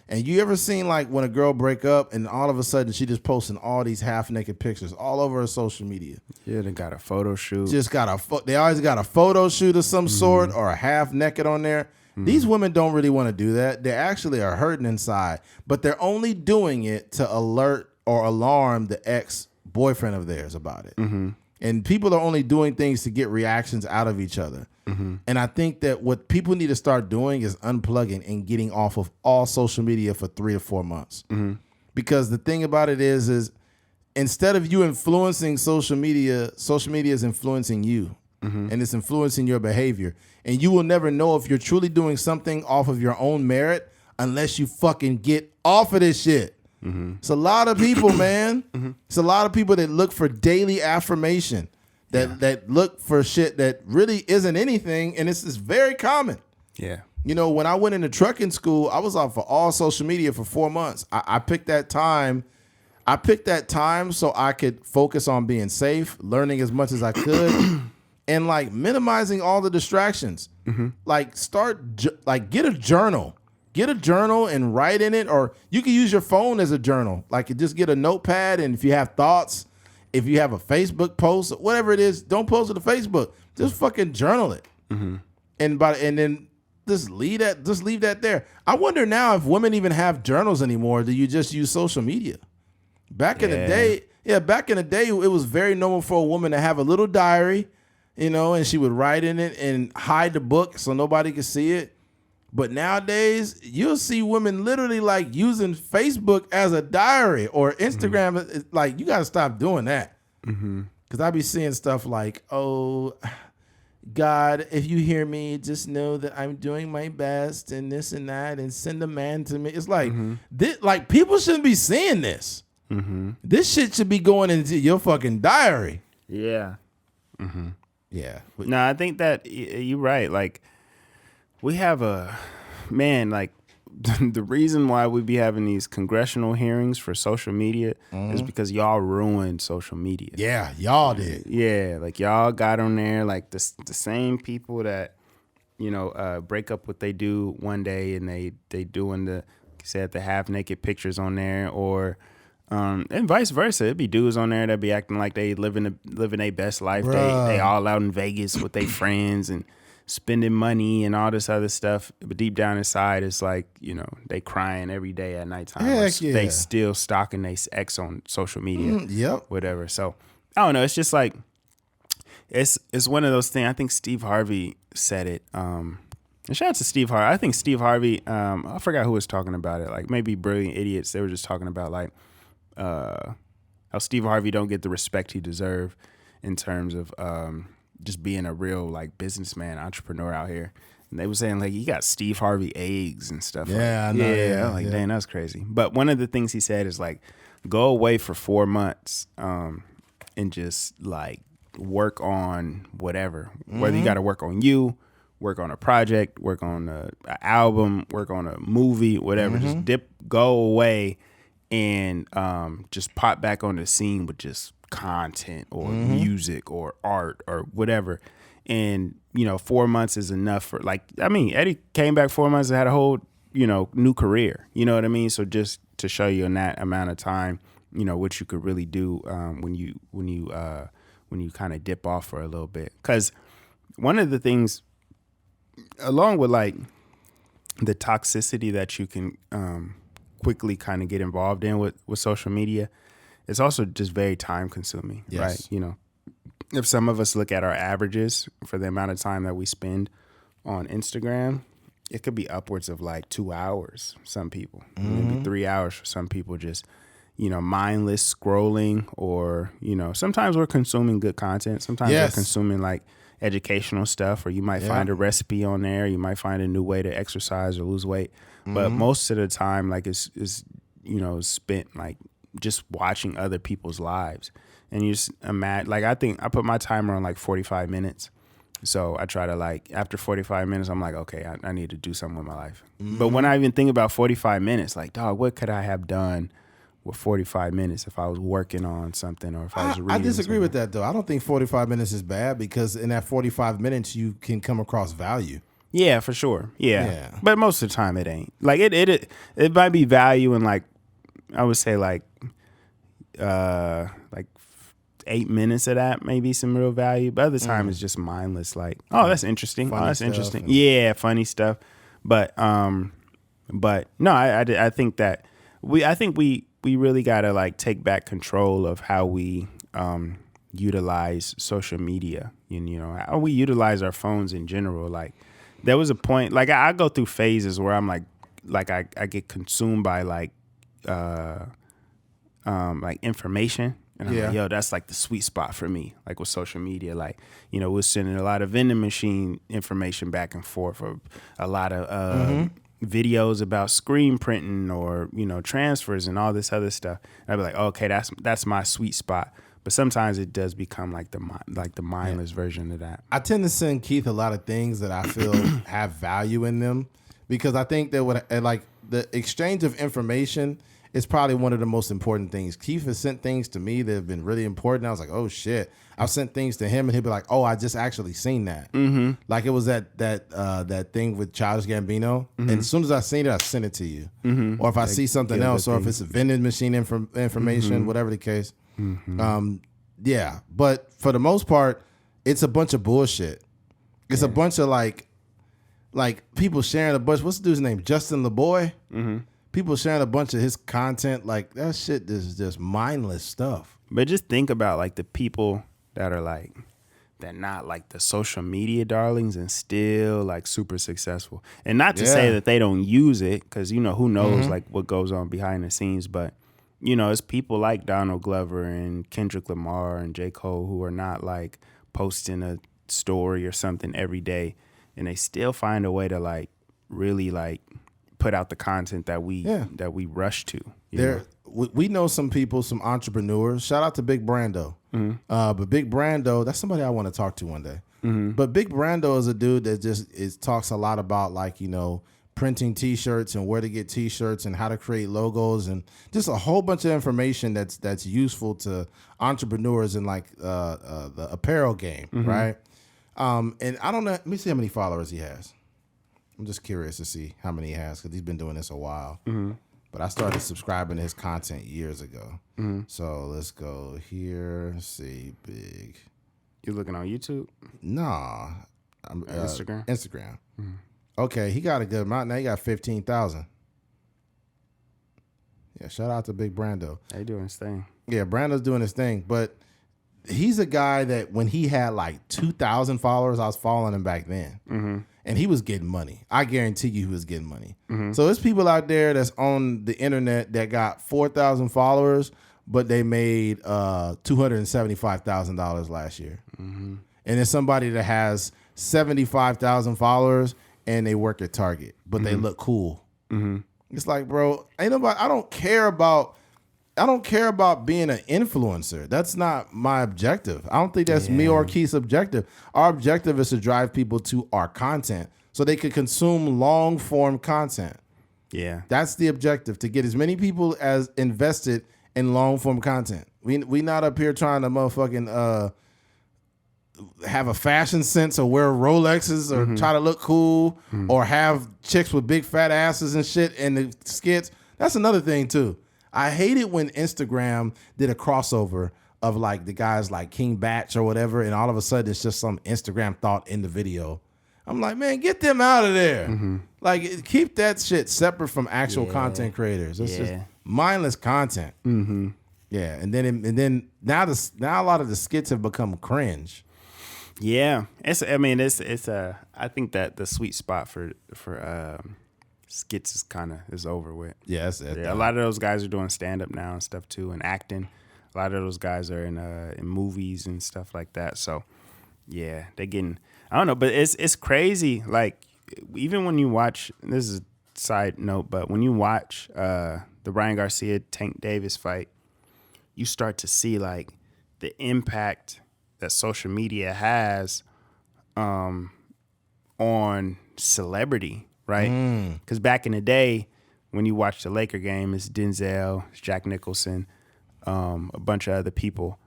and you ever seen like when a girl break up and all of a sudden she just posting all these half naked pictures all over her social media? Yeah, they got a photo shoot. They always got a photo shoot of some sort or a half naked on there. These women don't really want to do that. They actually are hurting inside, but they're only doing it to alert or alarm the ex-boyfriend of theirs about it. And people are only doing things to get reactions out of each other. And I think that what people need to start doing is unplugging and getting off of all social media for 3 to 4 months. Because the thing about it is instead of you influencing social media is influencing you. And it's influencing your behavior. And you will never know if you're truly doing something off of your own merit unless you fucking get off of this shit. It's a lot of people, man. It's a lot of people that look for daily affirmation, that look for shit that really isn't anything, and it's very common. Yeah. When I went into trucking school, I was off of all social media for 4 months. I picked that time. I picked that time so I could focus on being safe, learning as much as I could, and like minimizing all the distractions. Like get a journal. Get a journal and write in it, or you can use your phone as a journal. Like, just get a notepad, and if you have thoughts, if you have a Facebook post, whatever it is, don't post it to Facebook. Just fucking journal it, and then just leave that there. I wonder now if women even have journals anymore. Do you just use social media? Back in the day, it was very normal for a woman to have a little diary, and she would write in it and hide the book so nobody could see it. But nowadays, you'll see women literally like using Facebook as a diary or Instagram. Like, you got to stop doing that. Because I be seeing stuff like, oh, God, if you hear me, just know that I'm doing my best and this and that, and send a man to me. It's like, people shouldn't be seeing this. This shit should be going into your fucking diary. Yeah. Yeah. No, I think that you're right. Like, we have the reason why we be having these congressional hearings for social media is because y'all ruined social media. Yeah, y'all did. Yeah, like y'all got on there, like the same people that, break up what they do one day and they doing the half naked pictures on there, or And vice versa. It'd be dudes on there that be acting like they living their best life. Bruh. They all out in Vegas with their friends and spending money and all this other stuff. But deep down inside, it's like, they crying every day at nighttime. Heck yeah. They still stalking their ex on social media. Yep. Whatever. So I don't know. It's just like it's one of those things. I think Steve Harvey said it. And shout out to Steve Harvey. I think Steve Harvey. I forgot who was talking about it. Like maybe Brilliant Idiots. They were just talking about like how Steve Harvey don't get the respect he deserve in terms of just being a real like businessman, entrepreneur out here. And they were saying like, you got Steve Harvey eggs and stuff. Yeah, like, I know. Yeah, like, dang, that's crazy. But one of the things he said is like, go away for 4 months and just like work on whatever. Whether you got to work on you, work on a project, work on an album, work on a movie, whatever. Just go away and just pop back on the scene with just content or music or art or whatever. And 4 months is enough for Eddie came back 4 months and had a whole new career. You know what I mean? So just to show you in that amount of time, what you could really do when you kind of dip off for a little bit. Because one of the things, along with like the toxicity that you can quickly kind of get involved in with social media, it's also just very time consuming, right? If some of us look at our averages for the amount of time that we spend on Instagram, it could be upwards of like 2 hours. Some people, maybe 3 hours for some people, just mindless scrolling, or sometimes we're consuming good content. Sometimes we're consuming like educational stuff, or you might find a recipe on there. You might find a new way to exercise or lose weight. But most of the time, like it's spent like just watching other people's lives. And you just imagine, like, I think I put my timer on like 45 minutes. So I try to like, after 45 minutes, I'm like, okay, I need to do something with my life. But when I even think about 45 minutes, like, dog, what could I have done with 45 minutes if I was working on something, or if I was reading? I disagree with that, though. I don't think 45 minutes is bad, because in that 45 minutes, you can come across value. Yeah, for sure. Yeah. But most of the time it ain't. Like it might be value in like, I would say like 8 minutes of that, maybe some real value. But other time it's just mindless. Like, oh, that's interesting. Oh, that's interesting. Yeah, funny stuff. But no, I think that we really gotta like take back control of how we utilize social media. How we utilize our phones in general. Like, there was a point, like I go through phases where I'm like I get consumed by like information. And I'm like, yo, that's like the sweet spot for me, like with social media. Like, we're sending a lot of vending machine information back and forth, or a lot of videos about screen printing, or, transfers and all this other stuff. And I'd be like, okay, that's my sweet spot. But sometimes it does become like the mindless version of that. I tend to send Keith a lot of things that I feel have value in them, because I think that like the exchange of information is probably one of the most important things. Keith has sent things to me that have been really important. I was like, oh shit. I've sent things to him and he'll be like, oh, I just actually seen that. Like it was that thing with Childish Gambino. And as soon as I seen it, I sent it to you. Or if I see something else, or if it's a vending machine information, whatever the case. Yeah. But for the most part, it's a bunch of bullshit. It's a bunch of like people sharing a bunch. What's the dude's name? Justin LeBoy? People sharing a bunch of his content. Like, that shit is just mindless stuff. But just think about like the people that are like, they're not like the social media darlings and still like super successful. And not to say that they don't use it, because who knows like what goes on behind the scenes. But it's people like Donald Glover and Kendrick Lamar and J. Cole who are not like posting a story or something every day, and they still find a way to like really like put out the content that we rush to. We know some people, some entrepreneurs. Shout out to Big Brando. But Big Brando, that's somebody I want to talk to one day. But Big Brando is a dude that just talks a lot about like, printing T-shirts and where to get T-shirts and how to create logos, and just a whole bunch of information that's useful to entrepreneurs in like the apparel game, right? And I don't know. Let me see how many followers he has. I'm just curious to see how many he has, because he's been doing this a while. but I started subscribing to his content years ago. So let's go here. See, big. You looking on YouTube? Nah, Instagram. Instagram. Okay, he got a good amount now. He got 15,000. Yeah, shout out to Big Brando. They doing his thing. Yeah, Brando's doing his thing, but he's a guy that when he had like 2,000 followers, I was following him back then. And he was getting money. I guarantee you he was getting money. So there's people out there that's on the internet that got 4,000 followers, but they made $275,000 last year. And there's somebody that has 75,000 followers and they work at Target, but they look cool. It's like, bro, ain't nobody. I don't care about being an influencer. That's not my objective. I don't think that's me or Keith's objective. Our objective is to drive people to our content so they could consume long form content. Yeah, that's the objective, to get as many people as invested in long form content. We not up here trying to motherfucking have a fashion sense or wear Rolexes or try to look cool or have chicks with big fat asses and shit in the skits. That's another thing too. I hate it when Instagram did a crossover of like the guys like King Batch or whatever, and all of a sudden it's just some Instagram thought in the video. I'm like, man, get them out of there. Like, keep that shit separate from actual content creators. It's just mindless content. Yeah, and then now a lot of the skits have become cringe. Yeah, it's I think that the sweet spot for skits is over with. Yeah, that's it. Yeah, a lot of those guys are doing stand up now and stuff too, and acting. A lot of those guys are in movies and stuff like that. So yeah, they're getting, I don't know, but it's crazy. Like, even when you watch, this is a side note, but when you watch the Ryan Garcia Tank Davis fight, you start to see like the impact that social media has on celebrity, right? Because back in the day, when you watch the Laker game, it's Denzel, it's Jack Nicholson, a bunch of other people.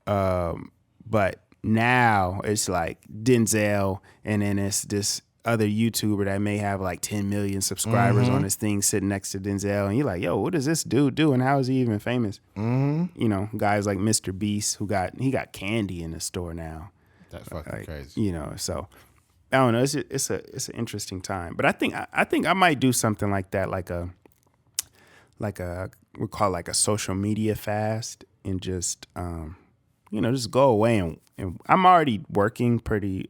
But now it's like Denzel, and then it's this other YouTuber that may have like 10 million subscribers on his thing sitting next to Denzel. And you're like, yo, what does this dude do? And how is he even famous? You know, guys like Mr. Beast, he got candy in the store now. That's fucking crazy. You know, so I don't know. It's an interesting time. But I think I might do something like that, like a we call it like a social media fast, and just just go away and I'm already working pretty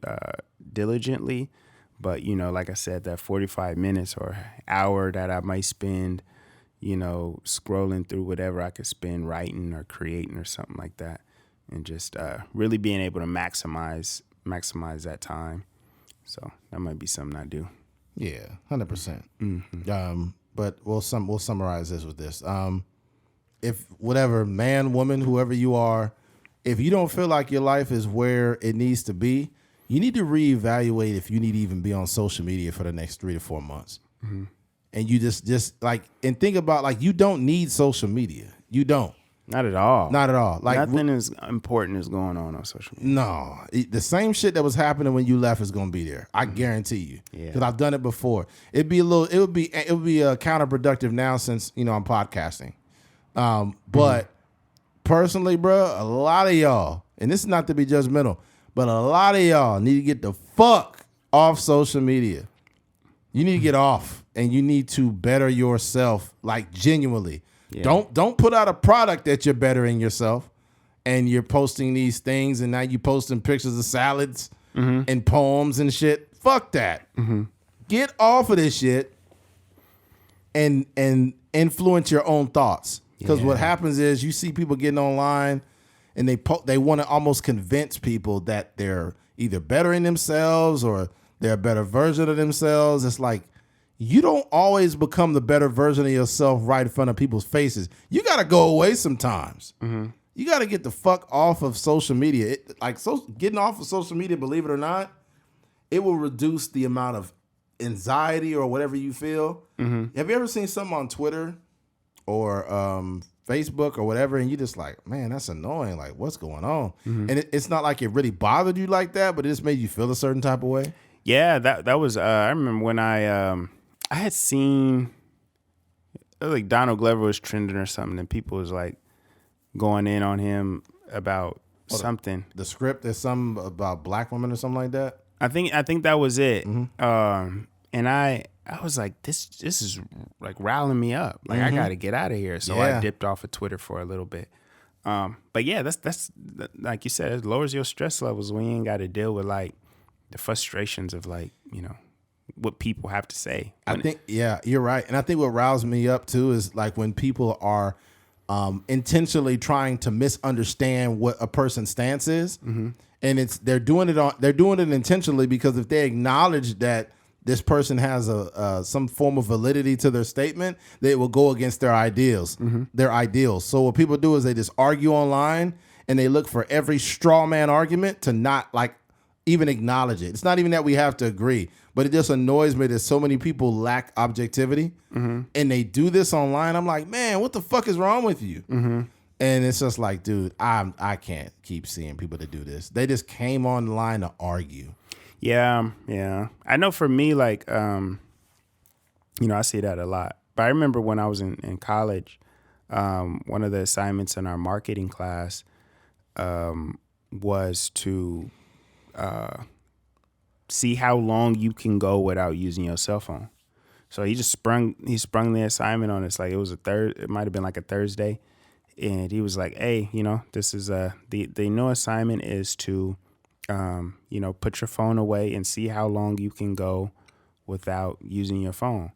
diligently, but like I said, that 45 minutes or hour that I might spend, scrolling through whatever I could spend writing or creating or something like that, and just really being able to maximize that time. So that might be something I do. Yeah, 100%. But we'll summarize this with this. If whatever, man, woman, whoever you are, if you don't feel like your life is where it needs to be, you need to reevaluate if you need to even be on social media for the next 3 to 4 months. And you just like, and think about, like, you don't need social media. You don't. Not at all. Not at all. Like, nothing is important is going on social media. No, the same shit that was happening when you left is going to be there. I guarantee you. Yeah. Because I've done it before. It would be counterproductive now since I'm podcasting. But personally, bro, a lot of y'all, and this is not to be judgmental, but a lot of y'all need to get the fuck off social media. You need to get off, and you need to better yourself, like, genuinely. Yeah. Don't put out a product that you're bettering yourself, and you're posting these things, and now you posting pictures of salads and poems and shit. Fuck that. Get off of this shit and influence your own thoughts. Because what happens is you see people getting online, and they want to almost convince people that they're either bettering themselves or they're a better version of themselves. It's like, you don't always become the better version of yourself right in front of people's faces. You got to go away sometimes. You got to get the fuck off of social media. Getting off of social media, believe it or not, it will reduce the amount of anxiety or whatever you feel. Have you ever seen something on Twitter or Facebook or whatever, and you just like, man, that's annoying. Like, what's going on? And it's not like it really bothered you like that, but it just made you feel a certain type of way. Yeah, that was. I remember when I had seen like Donald Glover was trending or something, and people was like going in on him about something. The script is something about black women or something like that. I think that was it. Mm-hmm. And I was like, this is like riling me up. Like I got to get out of here. So I dipped off of Twitter for a little bit. But yeah, that's like you said, it lowers your stress levels when you ain't got to deal with like the frustrations of like, you know, what people have to say. I think, you're right. And I think what riles me up too is like when people are intentionally trying to misunderstand what a person's stance is. Mm-hmm. And they're doing it intentionally, because if they acknowledge that this person has some form of validity to their statement, they will go against their ideals. So what people do is they just argue online, and they look for every straw man argument to not like even acknowledge it. It's not even that we have to agree, but it just annoys me that so many people lack objectivity, and they do this online. I'm like, man, what the fuck is wrong with you? And it's just like, dude, I can't keep seeing people that do this. They just came online to argue. Yeah. I know for me, like, you know, I see that a lot. But I remember when I was in college, one of the assignments in our marketing class was to see how long you can go without using your cell phone. So he sprung the assignment on us. Like it might have been like a Thursday. And he was like, hey, you know, this is the new assignment is to, you know, put your phone away and see how long you can go without using your phone.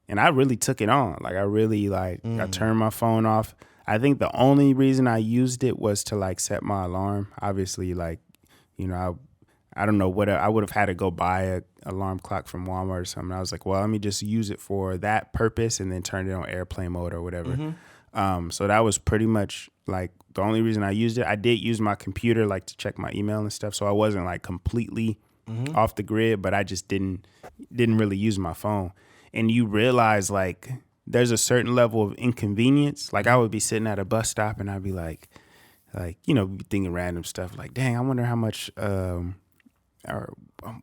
And I really took it on. Like I really I turned my phone off. I think the only reason I used it was to like set my alarm. Obviously, like, you know, I don't know what I would have had to go buy a alarm clock from Walmart or something. I was like, well, let me just use it for that purpose and then turn it on airplane mode or whatever. So that was pretty much like the only reason I used it. I did use my computer like to check my email and stuff. So I wasn't like completely off the grid, but I just didn't really use my phone. And you realize like there's a certain level of inconvenience. Like I would be sitting at a bus stop and I'd be like, you know, thinking random stuff like, dang, I wonder how much, or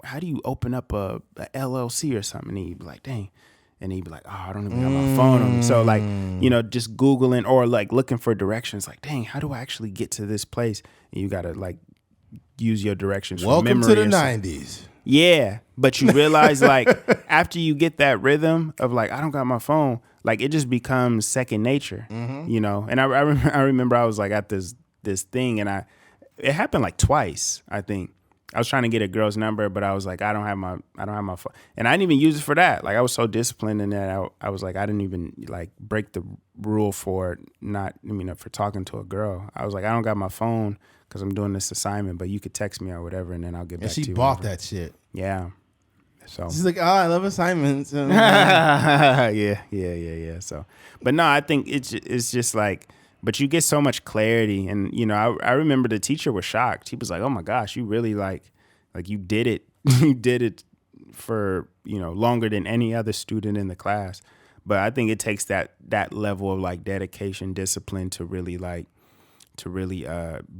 how do you open up a LLC or something? And you'd be like, dang. And he'd be like, oh, I don't even have my phone on me. So like, you know, just Googling or like looking for directions, like, dang, how do I actually get to this place? And you got to like use your directions from memory. Welcome to the 90s. Yeah. But you realize like after you get that rhythm of like, I don't got my phone, like it just becomes second nature, you know? And I remember I was like at this thing and it happened like twice, I think. I was trying to get a girl's number, but I was like, I don't have my phone. And I didn't even use it for that. Like I was so disciplined in that I was like, I didn't even like break the rule for for talking to a girl. I was like, I don't got my phone because I'm doing this assignment, but you could text me or whatever, and then I'll get back to you. And she bought that shit. Yeah. So she's like, oh, I love assignments. Yeah. So, but no, I think it's just like, but you get so much clarity. And, you know, I remember the teacher was shocked. He was like, oh my gosh, you really like you did it. You did it for, you know, longer than any other student in the class. But I think it takes that level of like dedication, discipline to really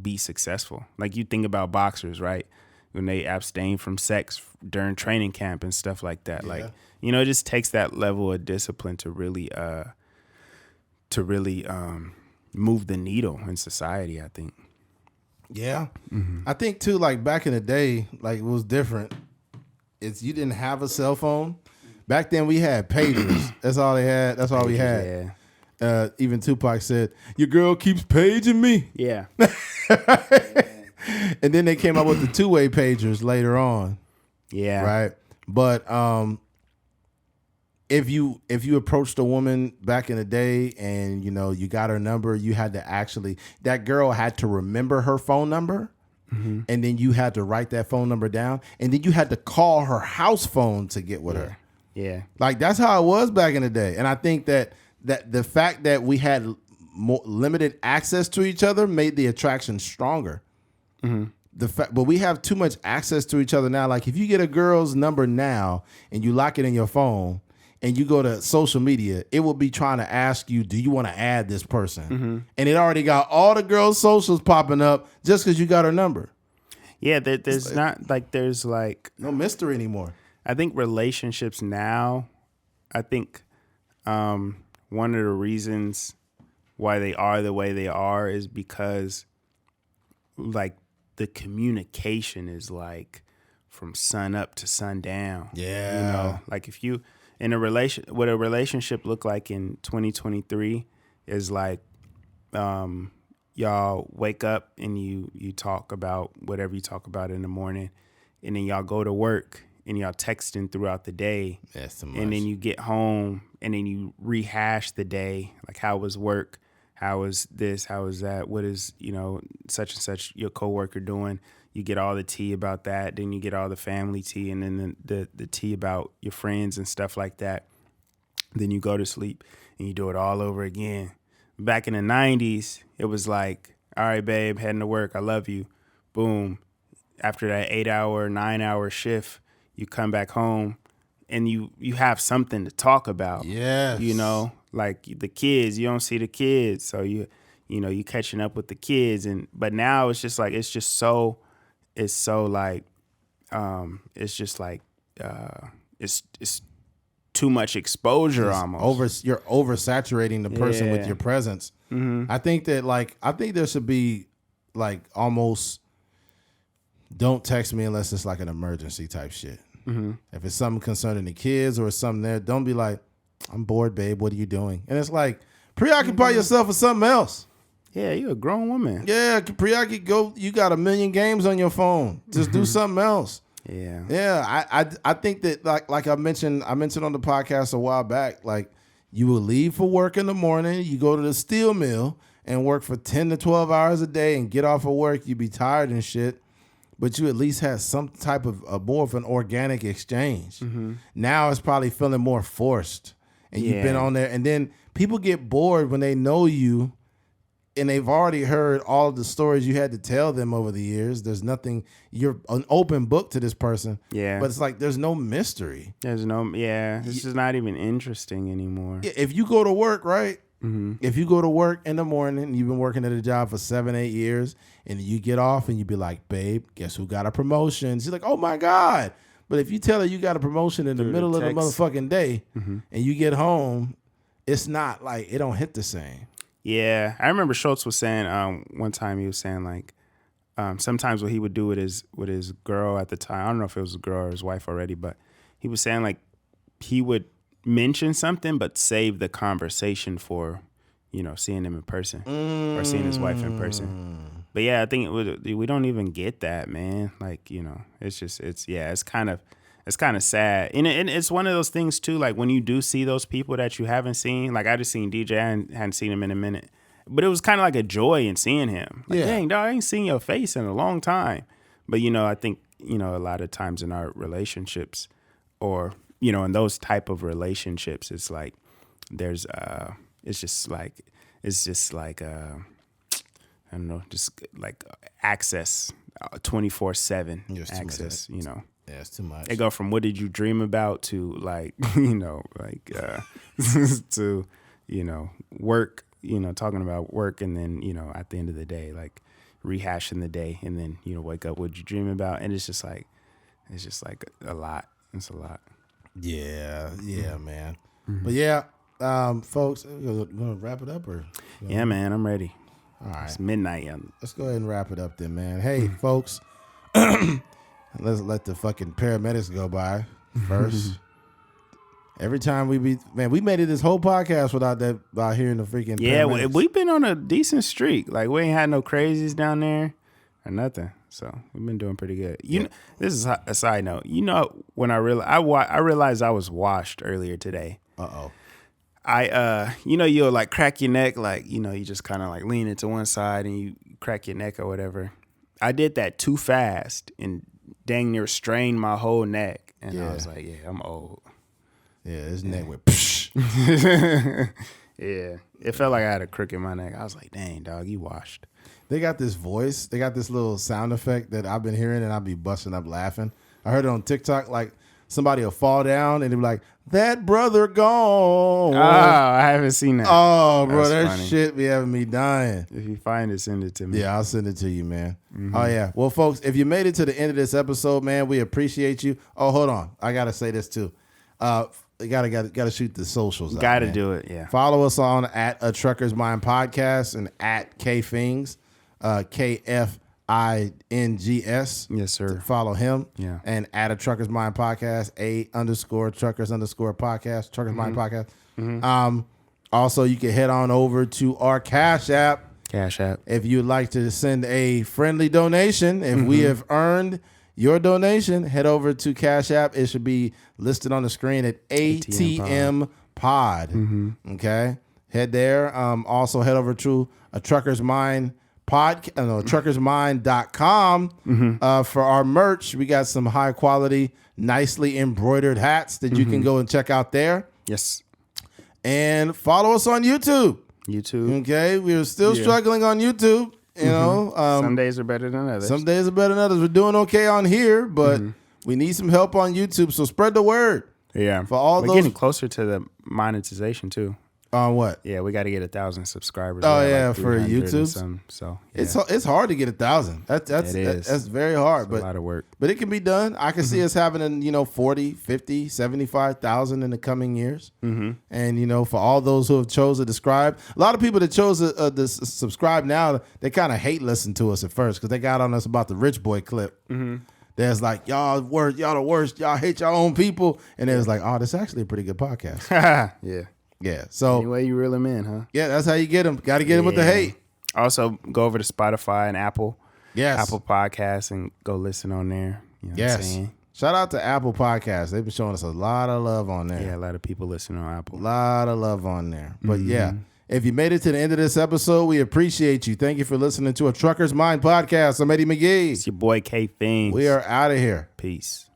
be successful. Like you think about boxers, right? When they abstain from sex during training camp and stuff like that. Yeah. Like, you know, it just takes that level of discipline to really move the needle in society, I think. Yeah. I think too, like back in the day, like it was different. You didn't have a cell phone. Back then we had pagers. That's all they had. That's all we had. Yeah. Even Tupac said, your girl keeps paging me. Yeah. And then they came up with the two-way pagers later on. Yeah. Right. But if you approached a woman back in the day and, you know, you got her number, you had to that girl had to remember her phone number. Mm-hmm. And then you had to write that phone number down. And then you had to call her house phone to get with her. Yeah. Like that's how it was back in the day. And I think that the fact that we had more limited access to each other made the attraction stronger. Mm-hmm. But we have too much access to each other now. Like if you get a girl's number now and you lock it in your phone and you go to social media, it will be trying to ask you, do you want to add this person? Mm-hmm. And it already got all the girls' socials popping up just because you got her number. Yeah, there's no mystery anymore. I think relationships now, one of the reasons why they are the way they are is because like the communication is like from sun up to sundown. Yeah. You know, like if you in a what a relationship look like in 2023 is like y'all wake up and you talk about whatever you talk about in the morning, and then y'all go to work and y'all texting throughout the day. That's too much. And then you get home and then you rehash the day, like how was work, how was this, how was that, what is, you know, such and such your coworker doing. You get all the tea about that, then you get all the family tea, and then the tea about your friends and stuff like that. Then you go to sleep and you do it all over again. Back in the 90s, it was like, all right, babe, heading to work, I love you. Boom. After that 8-hour, 9-hour shift, you come back home and you have something to talk about. Yes. You know, like the kids, you don't see the kids. So you catching up with the kids. But now it's just like, it's too much exposure almost. You're oversaturating the person with your presence. Mm-hmm. I think there should be like almost don't text me unless it's like an emergency type shit. Mm-hmm. If it's something concerning the kids or something there, don't be like, I'm bored, babe. What are you doing? And it's like, preoccupy yourself with something else. Yeah, you're a grown woman. Yeah, you got 1 million games on your phone. Just do something else. Yeah. Yeah, I think that like I mentioned on the podcast a while back, like you will leave for work in the morning, you go to the steel mill and work for 10 to 12 hours a day and get off of work, you be tired and shit. But you at least had some type of more of an organic exchange. Mm-hmm. Now it's probably feeling more forced. And you've been on there. And then people get bored when they know you and they've already heard all of the stories you had to tell them over the years. There's nothing, you're an open book to this person. Yeah. But it's like there's no mystery. This is not even interesting anymore. If you go to work, right? Mm-hmm. If you go to work in the morning, you've been working at a job for 7-8 years, and you get off and you be like, babe, guess who got a promotion? She's like, oh my God. But if you tell her you got a promotion in the middle of the motherfucking day, mm-hmm. and you get home, it's not like, it don't hit the same. Yeah. I remember Schultz was saying one time, he was saying like, sometimes what he would do with his girl at the time, I don't know if it was a girl or his wife already, but he was saying like he would mention something but save the conversation for, you know, seeing him in person or seeing his wife in person. But yeah, I think we don't even get that, man. Like, you know, it's kind of sad. And it's one of those things too, like when you do see those people that you haven't seen, like I just seen DJ, I hadn't seen him in a minute, but it was kind of like a joy in seeing him. Like, dang, dog, I ain't seen your face in a long time. But, you know, I think, you know, a lot of times in our relationships or, you know, in those type of relationships, it's like there's it's just like I don't know, just like access 24/7 access, you know. Yeah, it's too much. They go from what did you dream about to like, you know, like to, you know, work, you know, talking about work, and then, you know, at the end of the day, like rehashing the day, and then, you know, wake up, what did you dream about? And it's just like a lot. It's a lot. Yeah, man. Mm-hmm. But yeah, folks, we're gonna wrap it up, or yeah, man, I'm ready. All right, it's midnight. Let's go ahead and wrap it up then, man. Hey, folks, let's let the fucking paramedics go by first. Every time we made it this whole podcast without hearing the freaking paramedics. We've been on a decent streak. Like we ain't had no crazies down there or nothing. So we've been doing pretty good. You know, this is a side note. You know, when I realized I was washed earlier today. Uh-oh. You know, you'll like crack your neck, like, you know, you just kind of like lean into one side and you crack your neck or whatever. I did that too fast and dang near strained my whole neck. And I was like, yeah, I'm old. Yeah, his neck went psh. Yeah. It felt like I had a crook in my neck. I was like, dang, dog, you washed. They got this voice. They got this little sound effect that I've been hearing, and I'll be busting up laughing. I heard it on TikTok, like somebody will fall down and they'll be like, that brother gone. Oh, I haven't seen that. Oh, bro, that shit be having me dying. If you find it, send it to me. Yeah, I'll send it to you, man. Mm-hmm. Oh, yeah. Well, folks, if you made it to the end of this episode, man, we appreciate you. Oh, hold on. I got to say this, too. gotta shoot the socials. Gotta do it. Yeah. Follow us on at A Trucker's Mind Podcast and at KFings, KFINGS. Yes, sir. Follow him. Yeah. And at A Trucker's Mind Podcast, _truckers_podcast, Trucker's Mind Podcast. Also, you can head on over to our Cash App. If you'd like to send a friendly donation, if we have earned your donation, head over to Cash App. It should be listed on the screen at ATMPOD. Okay, head there. Also head over to a Trucker's Mind truckersmind.com for our merch. We got some high quality, nicely embroidered hats that you can go and check out there. Yes. And follow us on YouTube. Okay, we're still struggling on YouTube. You know, some days are better than others. We're doing okay on here, but we need some help on YouTube. So spread the word. Yeah, we're getting closer to the monetization too. On what? Yeah, we got to get 1,000 subscribers. Oh yeah, like for YouTube. So yeah. It's hard to get 1,000. That's very hard. But a lot of work. But it can be done. I can see us having 40, 50, 75,000 in the coming years. And for all those who have chosen to subscribe, a lot of people that chose to subscribe now, they kind of hate listening to us at first because they got on us about the Rich Boy clip. There's like, y'all the worst, y'all hate your own people, and it was like, oh, this is actually a pretty good podcast. Yeah. So anyway, you reel them in, huh? Yeah, that's how you get them. Got to get them with the hate. Also, go over to Spotify and Apple. Yes. Apple Podcasts and go listen on there. You know what I'm saying? Shout out to Apple Podcasts. They've been showing us a lot of love on there. Yeah, a lot of people listen on Apple. A lot of love on there. But yeah, if you made it to the end of this episode, we appreciate you. Thank you for listening to A Trucker's Mind Podcast. I'm Eddie McGee. It's your boy K Things. We are out of here. Peace.